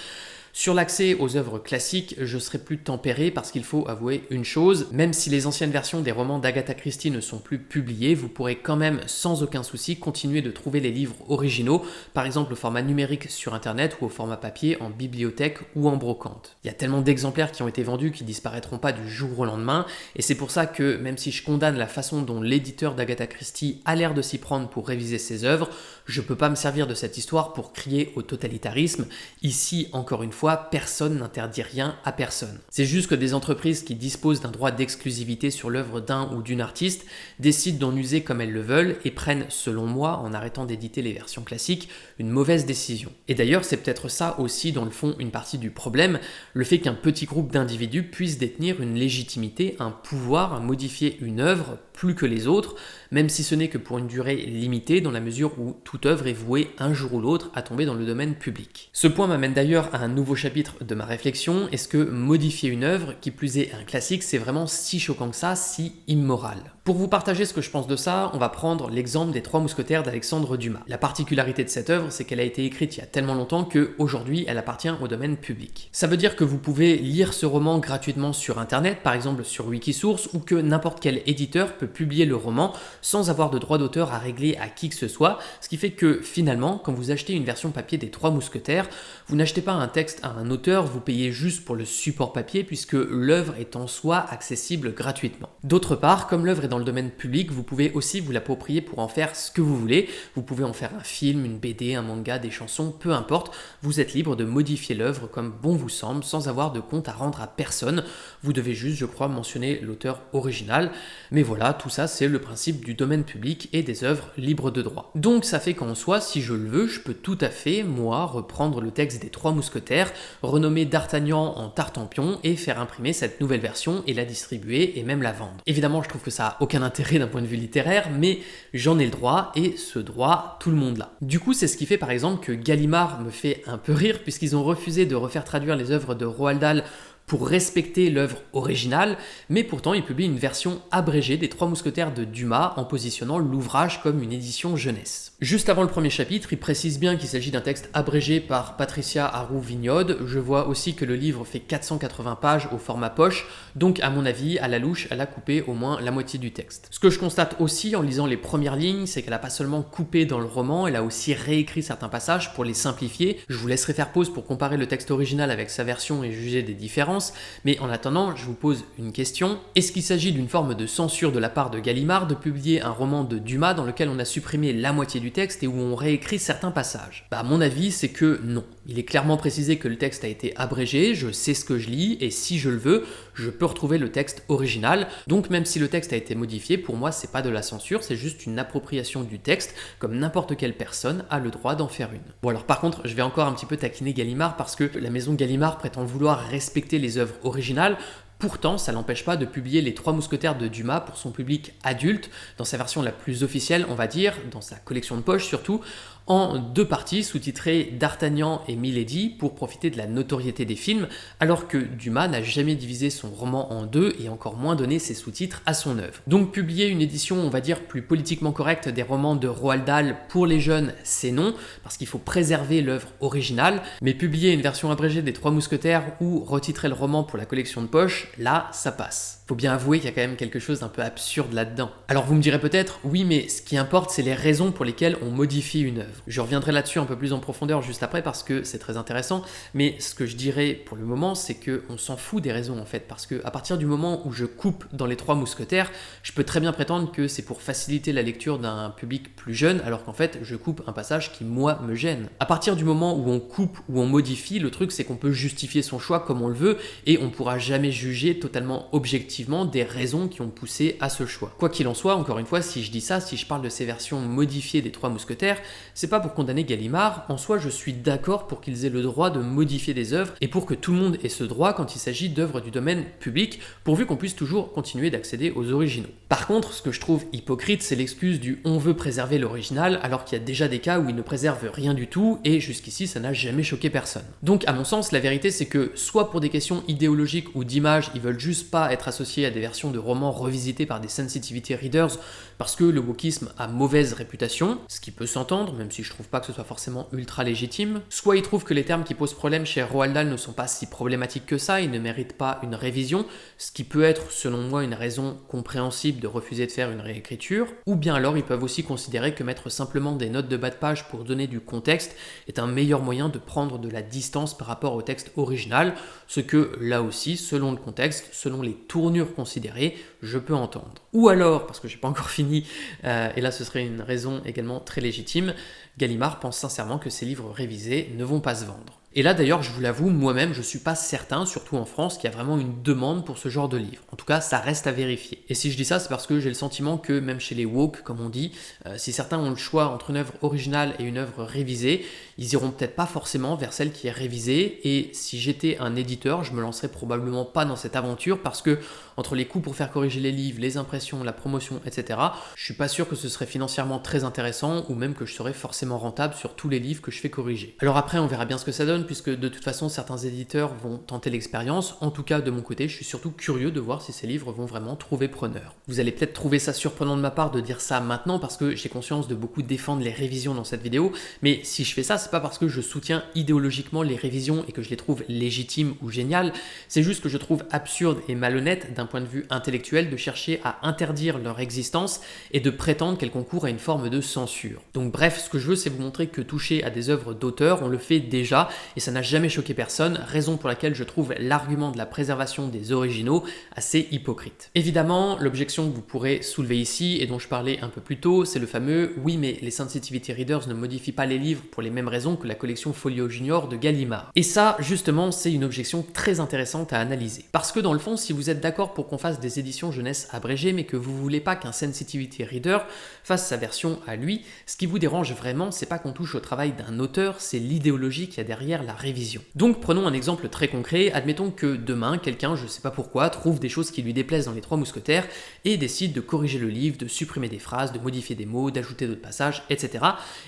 Sur l'accès aux œuvres classiques, je serai plus tempéré parce qu'il faut avouer une chose, même si les anciennes versions des romans d'Agatha Christie ne sont plus publiées, vous pourrez quand même sans aucun souci continuer de trouver les livres originaux, par exemple au format numérique sur internet ou au format papier en bibliothèque ou en brocante. Il y a tellement d'exemplaires qui ont été vendus qui disparaîtront pas du jour au lendemain, et c'est pour ça que même si je condamne la façon dont l'éditeur d'Agatha Christie a l'air de s'y prendre pour réviser ses œuvres, je peux pas me servir de cette histoire pour crier au totalitarisme. Ici, encore une fois, personne n'interdit rien à personne. C'est juste que des entreprises qui disposent d'un droit d'exclusivité sur l'œuvre d'un ou d'une artiste décident d'en user comme elles le veulent et prennent, selon moi, en arrêtant d'éditer les versions classiques, une mauvaise décision. Et d'ailleurs, c'est peut-être ça aussi, dans le fond, une partie du problème, le fait qu'un petit groupe d'individus puisse détenir une légitimité, un pouvoir à modifier une œuvre plus que les autres, même si ce n'est que pour une durée limitée, dans la mesure où toute œuvre est vouée un jour ou l'autre à tomber dans le domaine public. Ce point m'amène d'ailleurs à un nouveau chapitre de ma réflexion. Est-ce que modifier une œuvre, qui plus est un classique, c'est vraiment si choquant que ça, si immoral? Pour vous partager ce que je pense de ça, on va prendre l'exemple des Trois Mousquetaires d'Alexandre Dumas. La particularité de cette œuvre, c'est qu'elle a été écrite il y a tellement longtemps qu'aujourd'hui, elle appartient au domaine public. Ça veut dire que vous pouvez lire ce roman gratuitement sur internet, par exemple sur Wikisource, ou que n'importe quel éditeur peut publier le roman sans avoir de droit d'auteur à régler à qui que ce soit, ce qui fait que finalement, quand vous achetez une version papier des Trois Mousquetaires, vous n'achetez pas un texte à un auteur, vous payez juste pour le support papier puisque l'œuvre est en soi accessible gratuitement. D'autre part, comme l'œuvre est dans le domaine public, vous pouvez aussi vous l'approprier pour en faire ce que vous voulez. Vous pouvez en faire un film, une BD, un manga, des chansons, peu importe. Vous êtes libre de modifier l'œuvre comme bon vous semble sans avoir de compte à rendre à personne. Vous devez juste, je crois, mentionner l'auteur original. Mais voilà, tout ça c'est le principe du domaine public et des œuvres libres de droit. Donc ça fait qu'en soi, si je le veux, je peux tout à fait, moi, reprendre le texte des Trois Mousquetaires, renommer D'Artagnan en Tartampion et faire imprimer cette nouvelle version et la distribuer et même la vendre. Évidemment, je trouve que ça a aucun intérêt d'un point de vue littéraire, mais j'en ai le droit et ce droit, tout le monde l'a. Du coup, c'est ce qui fait par exemple que Gallimard me fait un peu rire puisqu'ils ont refusé de refaire traduire les œuvres de Roald Dahl pour respecter l'œuvre originale, mais pourtant il publie une version abrégée des Trois Mousquetaires de Dumas en positionnant l'ouvrage comme une édition jeunesse. Juste avant le premier chapitre, il précise bien qu'il s'agit d'un texte abrégé par Patricia Arroux-Vignaude. Je vois aussi que le livre fait 480 pages au format poche, donc à mon avis, à la louche, elle a coupé au moins la moitié du texte. Ce que je constate aussi en lisant les premières lignes, c'est qu'elle n'a pas seulement coupé dans le roman, elle a aussi réécrit certains passages pour les simplifier. Je vous laisserai faire pause pour comparer le texte original avec sa version et juger des différences, mais en attendant, je vous pose une question. Est-ce qu'il s'agit d'une forme de censure de la part de Gallimard de publier un roman de Dumas dans lequel on a supprimé la moitié du texte et où on réécrit certains passages? À mon avis, c'est que non. Il est clairement précisé que le texte a été abrégé, je sais ce que je lis, et si je le veux, je peux retrouver le texte original. Donc même si le texte a été modifié, pour moi c'est pas de la censure, c'est juste une appropriation du texte, comme n'importe quelle personne a le droit d'en faire une. Bon alors par contre, je vais encore un petit peu taquiner Gallimard parce que la maison Gallimard prétend vouloir respecter les œuvres originales. Pourtant, ça n'empêche pas de publier les Trois Mousquetaires de Dumas pour son public adulte, dans sa version la plus officielle, on va dire, dans sa collection de poche surtout, en 2 parties sous-titrées D'Artagnan et Milady pour profiter de la notoriété des films, alors que Dumas n'a jamais divisé son roman en 2 et encore moins donné ses sous-titres à son œuvre. Donc publier une édition, on va dire, plus politiquement correcte des romans de Roald Dahl pour les jeunes, c'est non, parce qu'il faut préserver l'œuvre originale, mais publier une version abrégée des Trois Mousquetaires ou retitrer le roman pour la collection de poche, là, ça passe. Faut bien avouer qu'il y a quand même quelque chose d'un peu absurde là-dedans. Alors vous me direz peut-être, oui mais ce qui importe c'est les raisons pour lesquelles on modifie une œuvre. Je reviendrai là-dessus un peu plus en profondeur juste après parce que c'est très intéressant, mais ce que je dirais pour le moment c'est qu'on s'en fout des raisons en fait, parce que à partir du moment où je coupe dans les Trois Mousquetaires, je peux très bien prétendre que c'est pour faciliter la lecture d'un public plus jeune, alors qu'en fait je coupe un passage qui moi me gêne. À partir du moment où on coupe ou on modifie, le truc c'est qu'on peut justifier son choix comme on le veut et on pourra jamais juger totalement objectivement des raisons qui ont poussé à ce choix. Quoi qu'il en soit, encore une fois, si je dis ça, si je parle de ces versions modifiées des Trois Mousquetaires, c'est pas pour condamner Gallimard, en soi je suis d'accord pour qu'ils aient le droit de modifier des œuvres et pour que tout le monde ait ce droit quand il s'agit d'œuvres du domaine public, pourvu qu'on puisse toujours continuer d'accéder aux originaux. Par contre, ce que je trouve hypocrite, c'est l'excuse du on veut préserver l'original alors qu'il y a déjà des cas où il ne préserve rien du tout et jusqu'ici ça n'a jamais choqué personne. Donc à mon sens, la vérité c'est que soit pour des questions idéologiques ou d'image, ils veulent juste pas être associés à des versions de romans revisités par des sensitivity readers parce que le wokisme a mauvaise réputation, ce qui peut s'entendre, même si je trouve pas que ce soit forcément ultra légitime, soit ils trouvent que les termes qui posent problème chez Roald Dahl ne sont pas si problématiques que ça et ne méritent pas une révision, ce qui peut être selon moi une raison compréhensible de refuser de faire une réécriture, ou bien alors ils peuvent aussi considérer que mettre simplement des notes de bas de page pour donner du contexte est un meilleur moyen de prendre de la distance par rapport au texte original, ce que là aussi, selon le contexte, selon les tournures considérées, je peux entendre. Ou alors, parce que j'ai pas encore fini, et là ce serait une raison également très légitime, Gallimard pense sincèrement que ses livres révisés ne vont pas se vendre. Et là d'ailleurs, je vous l'avoue, moi-même, je suis pas certain, surtout en France, qu'il y a vraiment une demande pour ce genre de livre. En tout cas, ça reste à vérifier. Et si je dis ça, c'est parce que j'ai le sentiment que même chez les woke, comme on dit, si certains ont le choix entre une œuvre originale et une œuvre révisée, ils iront peut-être pas forcément vers celle qui est révisée, et si j'étais un éditeur, je me lancerais probablement pas dans cette aventure parce que entre les coûts pour faire corriger les livres, les impressions, la promotion, etc., je suis pas sûr que ce serait financièrement très intéressant ou même que je serais forcément rentable sur tous les livres que je fais corriger. Alors après, on verra bien ce que ça donne puisque de toute façon, certains éditeurs vont tenter l'expérience. En tout cas, de mon côté, je suis surtout curieux de voir si ces livres vont vraiment trouver preneur. Vous allez peut-être trouver ça surprenant de ma part de dire ça maintenant parce que j'ai conscience de beaucoup défendre les révisions dans cette vidéo, mais si je fais ça, c'est pas parce que je soutiens idéologiquement les révisions et que je les trouve légitimes ou géniales, c'est juste que je trouve absurde et malhonnête d'un point de vue intellectuel de chercher à interdire leur existence et de prétendre qu'elles concourent à une forme de censure. Donc bref, ce que je veux, c'est vous montrer que toucher à des œuvres d'auteur, on le fait déjà et ça n'a jamais choqué personne, raison pour laquelle je trouve l'argument de la préservation des originaux assez hypocrite. Évidemment, l'objection que vous pourrez soulever ici et dont je parlais un peu plus tôt, c'est le fameux « oui mais les sensitivity readers ne modifient pas les livres pour les mêmes raisons que la collection Folio Junior de Gallimard ». Et ça, justement, c'est une objection très intéressante à analyser. Parce que dans le fond, si vous êtes d'accord pour qu'on fasse des éditions jeunesse abrégées mais que vous voulez pas qu'un sensitivity reader fasse sa version à lui, ce qui vous dérange vraiment, c'est pas qu'on touche au travail d'un auteur, c'est l'idéologie qu'il y a derrière derrière la révision. Donc prenons un exemple très concret, admettons que demain, quelqu'un, je sais pas pourquoi, trouve des choses qui lui déplaisent dans les Trois Mousquetaires et décide de corriger le livre, de supprimer des phrases, de modifier des mots, d'ajouter d'autres passages, etc.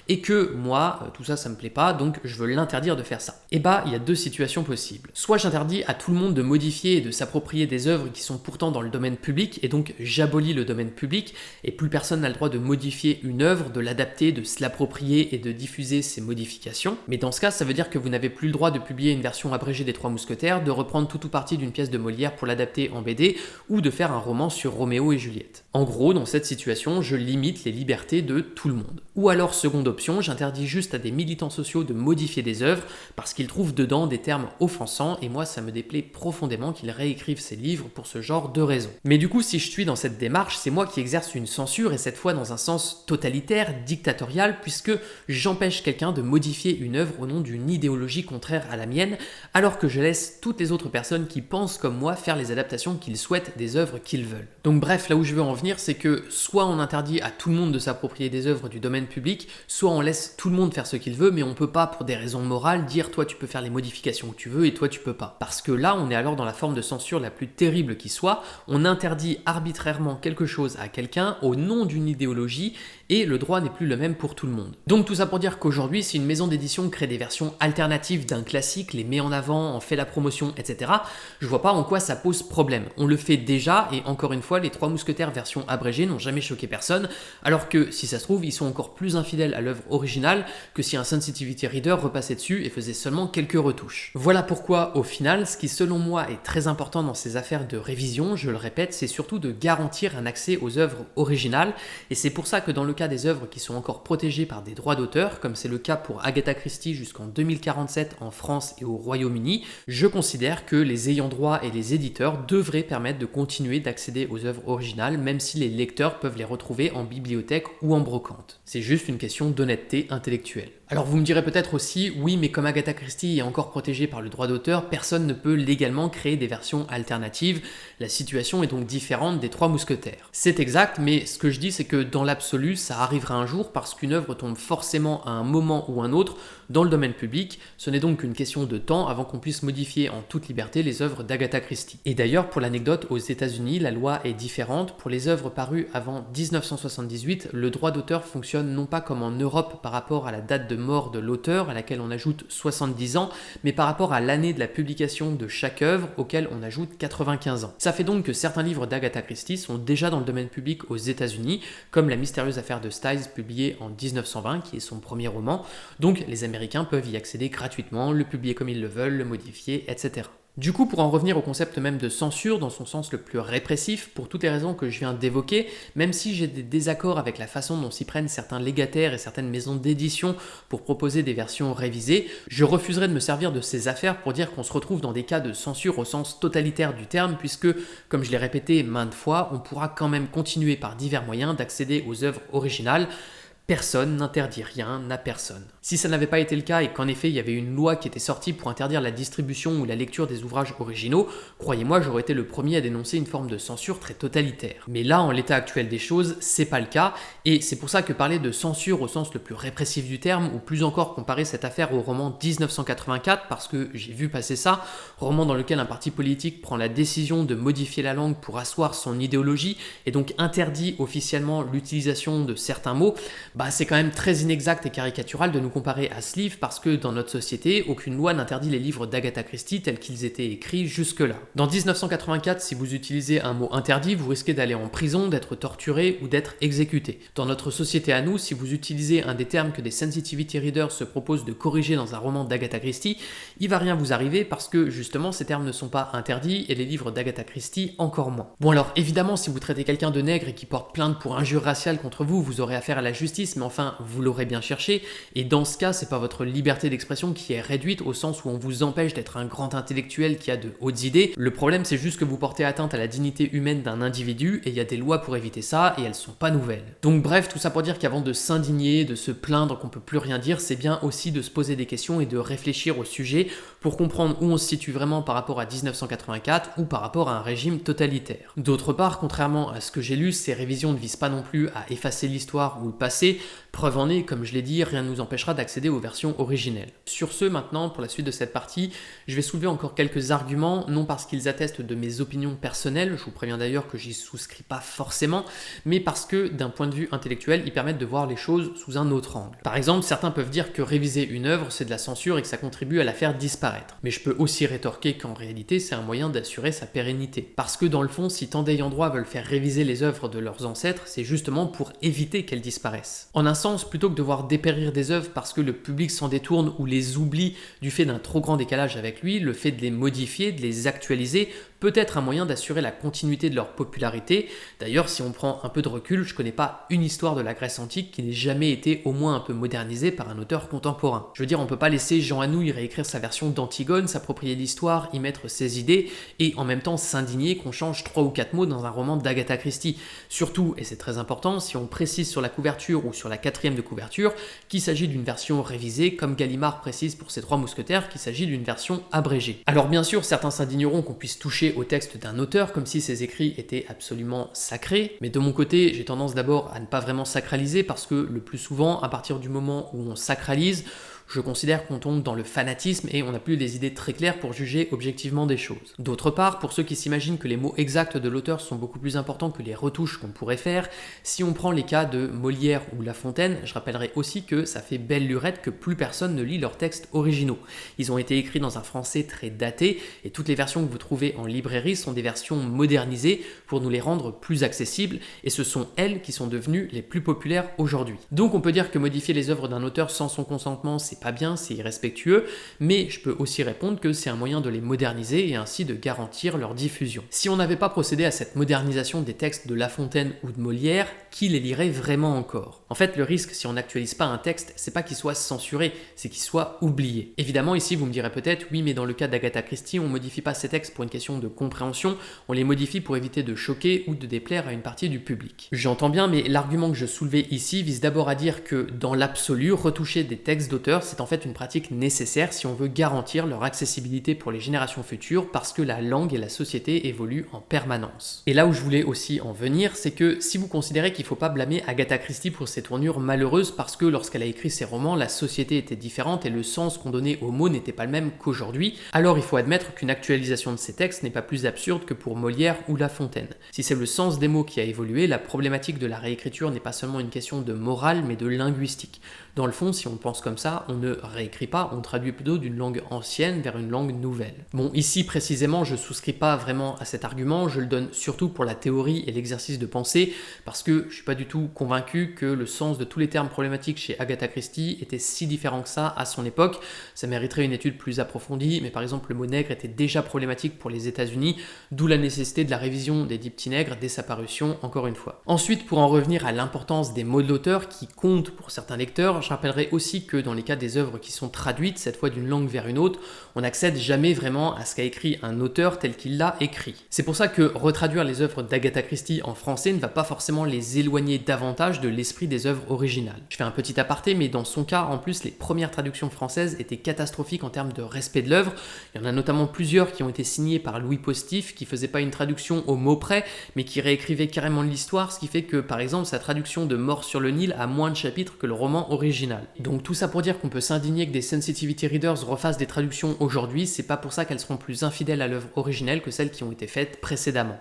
Et que moi, tout ça, ça me plaît pas, donc je veux l'interdire de faire ça. Et bah, il y a deux situations possibles. Soit j'interdis à tout le monde de modifier et de s'approprier des œuvres qui sont pourtant dans le domaine public, et donc j'abolis le domaine public, et plus personne n'a le droit de modifier une œuvre, de l'adapter, de se l'approprier et de diffuser ses modifications. Mais dans ce cas, ça veut dire que vous n'avez plus le droit de publier une version abrégée des Trois Mousquetaires, de reprendre tout ou partie d'une pièce de Molière pour l'adapter en BD, ou de faire un roman sur Roméo et Juliette. En gros, dans cette situation, je limite les libertés de tout le monde. Ou alors, seconde option, j'interdis juste à des militants sociaux de modifier des œuvres parce qu'ils trouvent dedans des termes offensants, et moi ça me déplaît profondément qu'ils réécrivent ces livres pour ce genre de raisons. Mais du coup, si je suis dans cette démarche, c'est moi qui exerce une censure, et cette fois dans un sens totalitaire, dictatorial, puisque j'empêche quelqu'un de modifier une œuvre au nom d'une idéologie contraire à la mienne, alors que je laisse toutes les autres personnes qui pensent comme moi faire les adaptations qu'ils souhaitent des œuvres qu'ils veulent. Donc bref, là où je veux en venir, c'est que soit on interdit à tout le monde de s'approprier des œuvres du domaine public, soit on laisse tout le monde faire ce qu'il veut, mais on peut pas, pour des raisons morales, dire toi tu peux faire les modifications que tu veux et toi tu peux pas. Parce que là, on est alors dans la forme de censure la plus terrible qui soit, on interdit arbitrairement quelque chose à quelqu'un au nom d'une idéologie, et le droit n'est plus le même pour tout le monde. Donc tout ça pour dire qu'aujourd'hui, si une maison d'édition crée des versions alternatives d'un classique, les met en avant, en fait la promotion, etc., je vois pas en quoi ça pose problème. On le fait déjà, et encore une fois, les Trois Mousquetaires version abrégée n'ont jamais choqué personne, alors que si ça se trouve, ils sont encore plus infidèles à l'œuvre originale que si un sensitivity reader repassait dessus et faisait seulement quelques retouches. Voilà pourquoi, au final, ce qui selon moi est très important dans ces affaires de révision, je le répète, c'est surtout de garantir un accès aux œuvres originales, et c'est pour ça que dans le cas des œuvres qui sont encore protégées par des droits d'auteur, comme c'est le cas pour Agatha Christie jusqu'en 2047 en France et au Royaume-Uni, je considère que les ayants droit et les éditeurs devraient permettre de continuer d'accéder aux œuvres originales, même si les lecteurs peuvent les retrouver en bibliothèque ou en brocante. C'est juste une question d'honnêteté intellectuelle. Alors vous me direz peut-être aussi, oui mais comme Agatha Christie est encore protégée par le droit d'auteur, personne ne peut légalement créer des versions alternatives, la situation est donc différente des Trois Mousquetaires. C'est exact, mais ce que je dis c'est que dans l'absolu, ça arrivera un jour parce qu'une œuvre tombe forcément à un moment ou un autre dans le domaine public, ce n'est donc qu'une question de temps avant qu'on puisse modifier en toute liberté les œuvres d'Agatha Christie. Et d'ailleurs, pour l'anecdote, aux États-Unis, la loi est différente. Pour les œuvres parues avant 1978, le droit d'auteur fonctionne non pas comme en Europe par rapport à la date de mort de l'auteur, à laquelle on ajoute 70 ans, mais par rapport à l'année de la publication de chaque œuvre, auquel on ajoute 95 ans. Ça fait donc que certains livres d'Agatha Christie sont déjà dans le domaine public aux États-Unis, comme La mystérieuse affaire de Styles, publiée en 1920, qui est son premier roman. Donc les Américains peuvent y accéder gratuitement, le publier comme ils le veulent, le modifier, etc. Du coup, pour en revenir au concept même de censure dans son sens le plus répressif, pour toutes les raisons que je viens d'évoquer, même si j'ai des désaccords avec la façon dont s'y prennent certains légataires et certaines maisons d'édition pour proposer des versions révisées, je refuserai de me servir de ces affaires pour dire qu'on se retrouve dans des cas de censure au sens totalitaire du terme, puisque, comme je l'ai répété maintes fois, on pourra quand même continuer par divers moyens d'accéder aux œuvres originales. Personne n'interdit rien à personne. Si ça n'avait pas été le cas et qu'en effet il y avait une loi qui était sortie pour interdire la distribution ou la lecture des ouvrages originaux, croyez-moi, j'aurais été le premier à dénoncer une forme de censure très totalitaire. Mais là, en l'état actuel des choses, c'est pas le cas, et c'est pour ça que parler de censure au sens le plus répressif du terme, ou plus encore comparer cette affaire au roman 1984, parce que j'ai vu passer ça, roman dans lequel un parti politique prend la décision de modifier la langue pour asseoir son idéologie, et donc interdit officiellement l'utilisation de certains mots, c'est quand même très inexact et caricatural de nous comparer à ce livre parce que dans notre société, aucune loi n'interdit les livres d'Agatha Christie tels qu'ils étaient écrits jusque-là. Dans 1984, si vous utilisez un mot interdit, vous risquez d'aller en prison, d'être torturé ou d'être exécuté. Dans notre société à nous, si vous utilisez un des termes que des sensitivity readers se proposent de corriger dans un roman d'Agatha Christie, il va rien vous arriver parce que justement ces termes ne sont pas interdits et les livres d'Agatha Christie encore moins. Bon alors évidemment, si vous traitez quelqu'un de nègre et qui porte plainte pour injure raciale contre vous, vous aurez affaire à la justice, mais enfin, vous l'aurez bien cherché, et dans ce cas, c'est pas votre liberté d'expression qui est réduite au sens où on vous empêche d'être un grand intellectuel qui a de hautes idées. Le problème, c'est juste que vous portez atteinte à la dignité humaine d'un individu, et il y a des lois pour éviter ça, et elles sont pas nouvelles. Donc bref, tout ça pour dire qu'avant de s'indigner, de se plaindre qu'on peut plus rien dire, c'est bien aussi de se poser des questions et de réfléchir au sujet pour comprendre où on se situe vraiment par rapport à 1984 ou par rapport à un régime totalitaire. D'autre part, contrairement à ce que j'ai lu, ces révisions ne visent pas non plus à effacer l'histoire ou le passé, effacer. Preuve en est, comme je l'ai dit, rien ne nous empêchera d'accéder aux versions originelles. Sur ce, maintenant, pour la suite de cette partie, je vais soulever encore quelques arguments, non parce qu'ils attestent de mes opinions personnelles, je vous préviens d'ailleurs que j'y souscris pas forcément, mais parce que d'un point de vue intellectuel, ils permettent de voir les choses sous un autre angle. Par exemple, certains peuvent dire que réviser une œuvre, c'est de la censure et que ça contribue à la faire disparaître. Mais je peux aussi rétorquer qu'en réalité, c'est un moyen d'assurer sa pérennité. Parce que dans le fond, si tant d'ayants droit veulent faire réviser les œuvres de leurs ancêtres, c'est justement pour éviter qu'elles disparaissent. En un sens, plutôt que de voir dépérir des œuvres parce que le public s'en détourne ou les oublie du fait d'un trop grand décalage avec lui, le fait de les modifier, de les actualiser, peut être un moyen d'assurer la continuité de leur popularité. D'ailleurs, si on prend un peu de recul, je connais pas une histoire de la Grèce antique qui n'ait jamais été au moins un peu modernisée par un auteur contemporain. Je veux dire, on peut pas laisser Jean Anouilh réécrire sa version d'Antigone, s'approprier l'histoire, y mettre ses idées, et en même temps s'indigner qu'on change 3 ou 4 mots dans un roman d'Agatha Christie. Surtout, et c'est très important, si on précise sur la couverture ou sur la 4e de couverture qu'il s'agit d'une version révisée, comme Gallimard précise pour ses 3 mousquetaires qu'il s'agit d'une version abrégée. Alors bien sûr, certains s'indigneront qu'on puisse toucher au texte d'un auteur comme si ses écrits étaient absolument sacrés, mais de mon côté, j'ai tendance d'abord à ne pas vraiment sacraliser parce que le plus souvent, à partir du moment où on sacralise, je considère qu'on tombe dans le fanatisme et on n'a plus des idées très claires pour juger objectivement des choses. D'autre part, pour ceux qui s'imaginent que les mots exacts de l'auteur sont beaucoup plus importants que les retouches qu'on pourrait faire, si on prend les cas de Molière ou La Fontaine, je rappellerai aussi que ça fait belle lurette que plus personne ne lit leurs textes originaux. Ils ont été écrits dans un français très daté et toutes les versions que vous trouvez en librairie sont des versions modernisées pour nous les rendre plus accessibles et ce sont elles qui sont devenues les plus populaires aujourd'hui. Donc on peut dire que modifier les œuvres d'un auteur sans son consentement, c'est pas bien, c'est irrespectueux, mais je peux aussi répondre que c'est un moyen de les moderniser et ainsi de garantir leur diffusion. Si on n'avait pas procédé à cette modernisation des textes de La Fontaine ou de Molière, qui les lirait vraiment encore? En fait, le risque, si on n'actualise pas un texte, c'est pas qu'il soit censuré, c'est qu'il soit oublié. Évidemment, ici, vous me direz peut-être, oui, mais dans le cas d'Agatha Christie, on modifie pas ces textes pour une question de compréhension, on les modifie pour éviter de choquer ou de déplaire à une partie du public. J'entends bien, mais l'argument que je soulevais ici vise d'abord à dire que, dans l'absolu, retoucher des textes d'auteurs, c'est en fait une pratique nécessaire si on veut garantir leur accessibilité pour les générations futures parce que la langue et la société évoluent en permanence. Et là où je voulais aussi en venir, c'est que si vous considérez qu'il ne faut pas blâmer Agatha Christie pour ses tournures malheureuses parce que lorsqu'elle a écrit ses romans, la société était différente et le sens qu'on donnait aux mots n'était pas le même qu'aujourd'hui, alors il faut admettre qu'une actualisation de ces textes n'est pas plus absurde que pour Molière ou La Fontaine. Si c'est le sens des mots qui a évolué, la problématique de la réécriture n'est pas seulement une question de morale mais de linguistique. Dans le fond, si on pense comme ça, on ne réécrit pas, on traduit plutôt d'une langue ancienne vers une langue nouvelle. Bon, ici précisément, je souscris pas vraiment à cet argument, je le donne surtout pour la théorie et l'exercice de pensée, parce que je suis pas du tout convaincu que le sens de tous les termes problématiques chez Agatha Christie était si différent que ça à son époque. Ça mériterait une étude plus approfondie, mais par exemple le mot nègre était déjà problématique pour les États-Unis, d'où la nécessité de la révision des dits petits nègres dès sa parution, encore une fois. Ensuite, pour en revenir à l'importance des mots de l'auteur qui comptent pour certains lecteurs, je rappellerai aussi que dans les cas des œuvres qui sont traduites, cette fois d'une langue vers une autre, on n'accède jamais vraiment à ce qu'a écrit un auteur tel qu'il l'a écrit. C'est pour ça que retraduire les œuvres d'Agatha Christie en français ne va pas forcément les éloigner davantage de l'esprit des œuvres originales. Je fais un petit aparté, mais dans son cas, en plus, les premières traductions françaises étaient catastrophiques en termes de respect de l'œuvre. Il y en a notamment plusieurs qui ont été signées par Louis Postif, qui faisait pas une traduction au mot près, mais qui réécrivait carrément l'histoire, ce qui fait que, par exemple, sa traduction de Mort sur le Nil a moins de chapitres que le roman original. Donc tout ça pour dire qu'on peut s'indigner que des sensitivity readers refassent des traductions aujourd'hui, c'est pas pour ça qu'elles seront plus infidèles à l'œuvre originelle que celles qui ont été faites précédemment.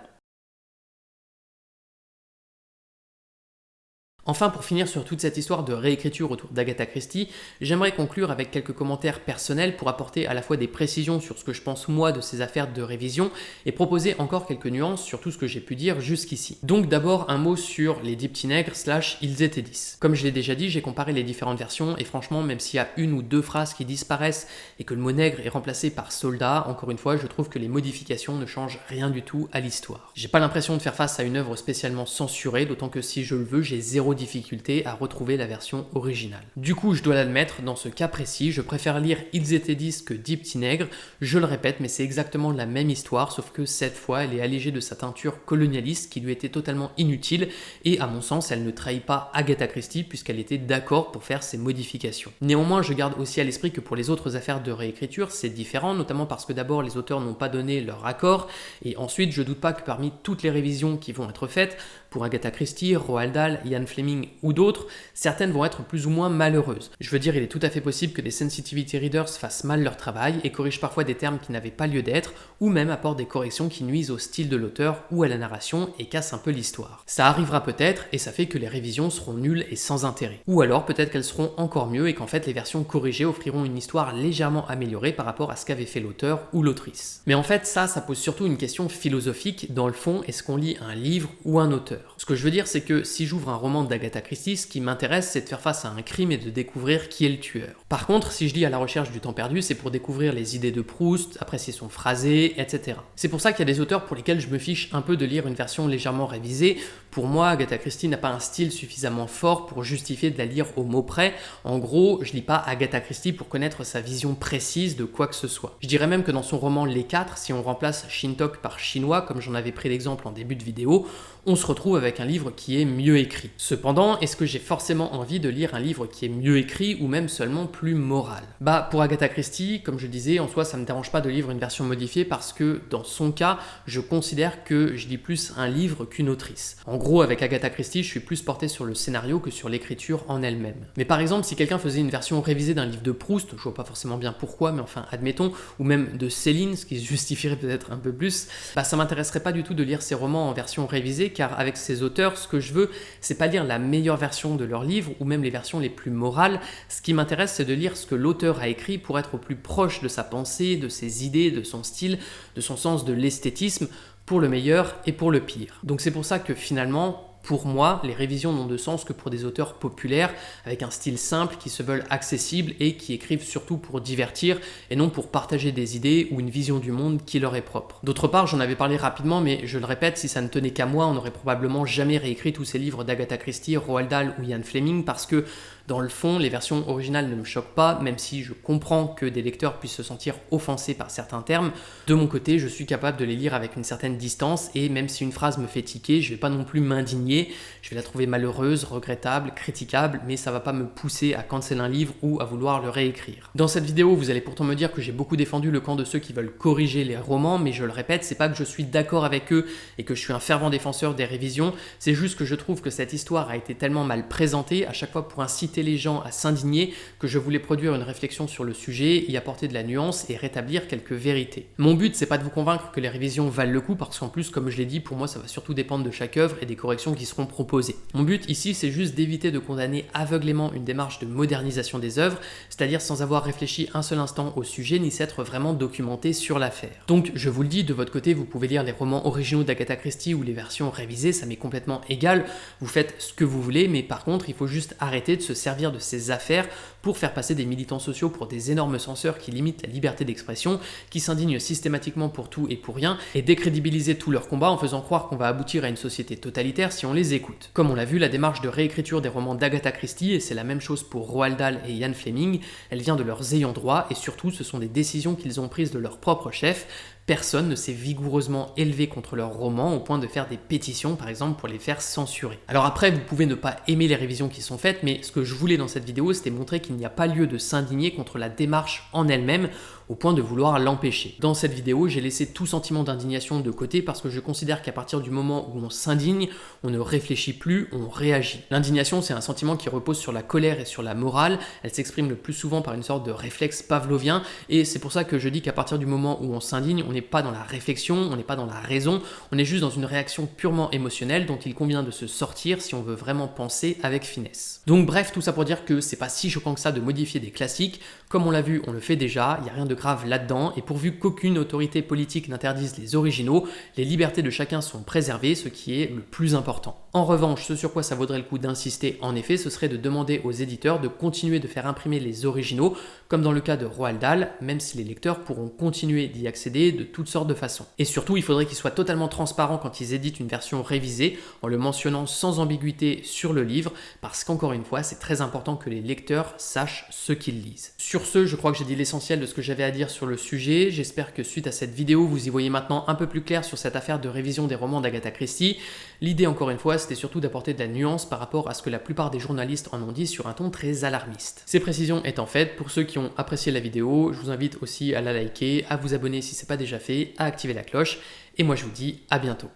Enfin, pour finir sur toute cette histoire de réécriture autour d'Agatha Christie, j'aimerais conclure avec quelques commentaires personnels pour apporter à la fois des précisions sur ce que je pense moi de ces affaires de révision et proposer encore quelques nuances sur tout ce que j'ai pu dire jusqu'ici. Donc d'abord un mot sur les dix petits nègres / ils étaient 10. Comme je l'ai déjà dit, j'ai comparé les différentes versions et franchement, même s'il y a une ou deux phrases qui disparaissent et que le mot nègre est remplacé par soldat, encore une fois, je trouve que les modifications ne changent rien du tout à l'histoire. J'ai pas l'impression de faire face à une œuvre spécialement censurée, d'autant que si je le veux, j'ai zéro difficulté à retrouver la version originale. Du coup, je dois l'admettre, dans ce cas précis, je préfère lire Ils étaient 10 que 10 petits nègres. Je le répète, mais c'est exactement la même histoire, sauf que cette fois, elle est allégée de sa teinture colonialiste qui lui était totalement inutile, et à mon sens, elle ne trahit pas Agatha Christie puisqu'elle était d'accord pour faire ces modifications. Néanmoins, je garde aussi à l'esprit que pour les autres affaires de réécriture, c'est différent, notamment parce que d'abord, les auteurs n'ont pas donné leur accord, et ensuite, je doute pas que parmi toutes les révisions qui vont être faites, pour Agatha Christie, Roald Dahl, Ian Fleming ou d'autres, certaines vont être plus ou moins malheureuses. Je veux dire, il est tout à fait possible que des sensitivity readers fassent mal leur travail et corrigent parfois des termes qui n'avaient pas lieu d'être, ou même apportent des corrections qui nuisent au style de l'auteur ou à la narration et cassent un peu l'histoire. Ça arrivera peut-être et ça fait que les révisions seront nulles et sans intérêt. Ou alors peut-être qu'elles seront encore mieux et qu'en fait les versions corrigées offriront une histoire légèrement améliorée par rapport à ce qu'avait fait l'auteur ou l'autrice. Mais en fait ça pose surtout une question philosophique dans le fond, est-ce qu'on lit un livre ou un auteur? Ce que je veux dire c'est que si j'ouvre un roman d'Agatha Christie, ce qui m'intéresse c'est de faire face à un crime et de découvrir qui est le tueur. Par contre, si je lis À la recherche du temps perdu, c'est pour découvrir les idées de Proust, apprécier son phrasé, etc. C'est pour ça qu'il y a des auteurs pour lesquels je me fiche un peu de lire une version légèrement révisée. Pour moi, Agatha Christie n'a pas un style suffisamment fort pour justifier de la lire au mot près. En gros, je lis pas Agatha Christie pour connaître sa vision précise de quoi que ce soit. Je dirais même que dans son roman Les Quatre, si on remplace Shintok par chinois, comme j'en avais pris l'exemple en début de vidéo, on se retrouve avec un livre qui est mieux écrit. Cependant, est-ce que j'ai forcément envie de lire un livre qui est mieux écrit ou même seulement plus moral? Pour Agatha Christie, comme je disais, en soi ça me dérange pas de lire une version modifiée parce que dans son cas, je considère que je lis plus un livre qu'une autrice. En gros, avec Agatha Christie, je suis plus porté sur le scénario que sur l'écriture en elle-même. Mais par exemple, si quelqu'un faisait une version révisée d'un livre de Proust, je vois pas forcément bien pourquoi, mais enfin admettons, ou même de Céline, ce qui se justifierait peut-être un peu plus, ça m'intéresserait pas du tout de lire ces romans en version révisée, car avec ces auteurs, ce que je veux, c'est pas lire la meilleure version de leur livre, ou même les versions les plus morales. Ce qui m'intéresse, c'est de lire ce que l'auteur a écrit pour être au plus proche de sa pensée, de ses idées, de son style, de son sens de l'esthétisme, pour le meilleur et pour le pire. Donc c'est pour ça que finalement, pour moi, les révisions n'ont de sens que pour des auteurs populaires, avec un style simple, qui se veulent accessibles et qui écrivent surtout pour divertir et non pour partager des idées ou une vision du monde qui leur est propre. D'autre part, j'en avais parlé rapidement, mais je le répète, si ça ne tenait qu'à moi, on n'aurait probablement jamais réécrit tous ces livres d'Agatha Christie, Roald Dahl ou Ian Fleming, parce que dans le fond, les versions originales ne me choquent pas, même si je comprends que des lecteurs puissent se sentir offensés par certains termes. De mon côté, je suis capable de les lire avec une certaine distance, et même si une phrase me fait tiquer, je vais pas non plus m'indigner, je vais la trouver malheureuse, regrettable, critiquable, mais ça va pas me pousser à cancel un livre ou à vouloir le réécrire. Dans cette vidéo, vous allez pourtant me dire que j'ai beaucoup défendu le camp de ceux qui veulent corriger les romans, mais je le répète, c'est pas que je suis d'accord avec eux et que je suis un fervent défenseur des révisions, c'est juste que je trouve que cette histoire a été tellement mal présentée, à chaque fois pour inciter les gens à s'indigner, que je voulais produire une réflexion sur le sujet, y apporter de la nuance et rétablir quelques vérités. Mon but, c'est pas de vous convaincre que les révisions valent le coup, parce qu'en plus, comme je l'ai dit, pour moi ça va surtout dépendre de chaque œuvre et des corrections qui seront proposées. Mon but ici, c'est juste d'éviter de condamner aveuglément une démarche de modernisation des œuvres, c'est-à-dire sans avoir réfléchi un seul instant au sujet ni s'être vraiment documenté sur l'affaire. Donc je vous le dis, de votre côté, vous pouvez lire les romans originaux d'Agatha Christie ou les versions révisées, ça m'est complètement égal, vous faites ce que vous voulez, mais par contre, il faut juste arrêter de se servir de ces affaires pour faire passer des militants sociaux pour des énormes censeurs qui limitent la liberté d'expression, qui s'indignent systématiquement pour tout et pour rien, et décrédibiliser tout leur combat en faisant croire qu'on va aboutir à une société totalitaire si on les écoute. Comme on l'a vu, la démarche de réécriture des romans d'Agatha Christie, et c'est la même chose pour Roald Dahl et Ian Fleming, elle vient de leurs ayants droit, et surtout ce sont des décisions qu'ils ont prises de leur propre chef. Personne ne s'est vigoureusement élevé contre leurs romans au point de faire des pétitions, par exemple, pour les faire censurer. Alors après, vous pouvez ne pas aimer les révisions qui sont faites, mais ce que je voulais dans cette vidéo, c'était montrer qu'il n'y a pas lieu de s'indigner contre la démarche en elle-même, au point de vouloir l'empêcher. Dans cette vidéo, j'ai laissé tout sentiment d'indignation de côté parce que je considère qu'à partir du moment où on s'indigne, on ne réfléchit plus, on réagit. L'indignation, c'est un sentiment qui repose sur la colère et sur la morale, elle s'exprime le plus souvent par une sorte de réflexe pavlovien, et c'est pour ça que je dis qu'à partir du moment où on s'indigne, on n'est pas dans la réflexion, on n'est pas dans la raison, on est juste dans une réaction purement émotionnelle dont il convient de se sortir si on veut vraiment penser avec finesse. Donc bref, tout ça pour dire que c'est pas si choquant que ça de modifier des classiques, comme on l'a vu, on le fait déjà, il n'y a rien de grave là-dedans, et pourvu qu'aucune autorité politique n'interdise les originaux, les libertés de chacun sont préservées, ce qui est le plus important. En revanche, ce sur quoi ça vaudrait le coup d'insister, en effet, ce serait de demander aux éditeurs de continuer de faire imprimer les originaux, comme dans le cas de Roald Dahl, même si les lecteurs pourront continuer d'y accéder de toutes sortes de façons. Et surtout, il faudrait qu'ils soient totalement transparents quand ils éditent une version révisée, en le mentionnant sans ambiguïté sur le livre, parce qu'encore une fois, c'est très important que les lecteurs sachent ce qu'ils lisent. Sur ce, je crois que j'ai dit l'essentiel de ce que j'avais à dire sur le sujet. J'espère que suite à cette vidéo, vous y voyez maintenant un peu plus clair sur cette affaire de révision des romans d'Agatha Christie. L'idée, encore une fois, c'était surtout d'apporter de la nuance par rapport à ce que la plupart des journalistes en ont dit sur un ton très alarmiste. Ces précisions étant faites, pour ceux qui ont apprécié la vidéo, je vous invite aussi à la liker, à vous abonner si ce n'est pas déjà fait, à activer la cloche, et moi je vous dis à bientôt.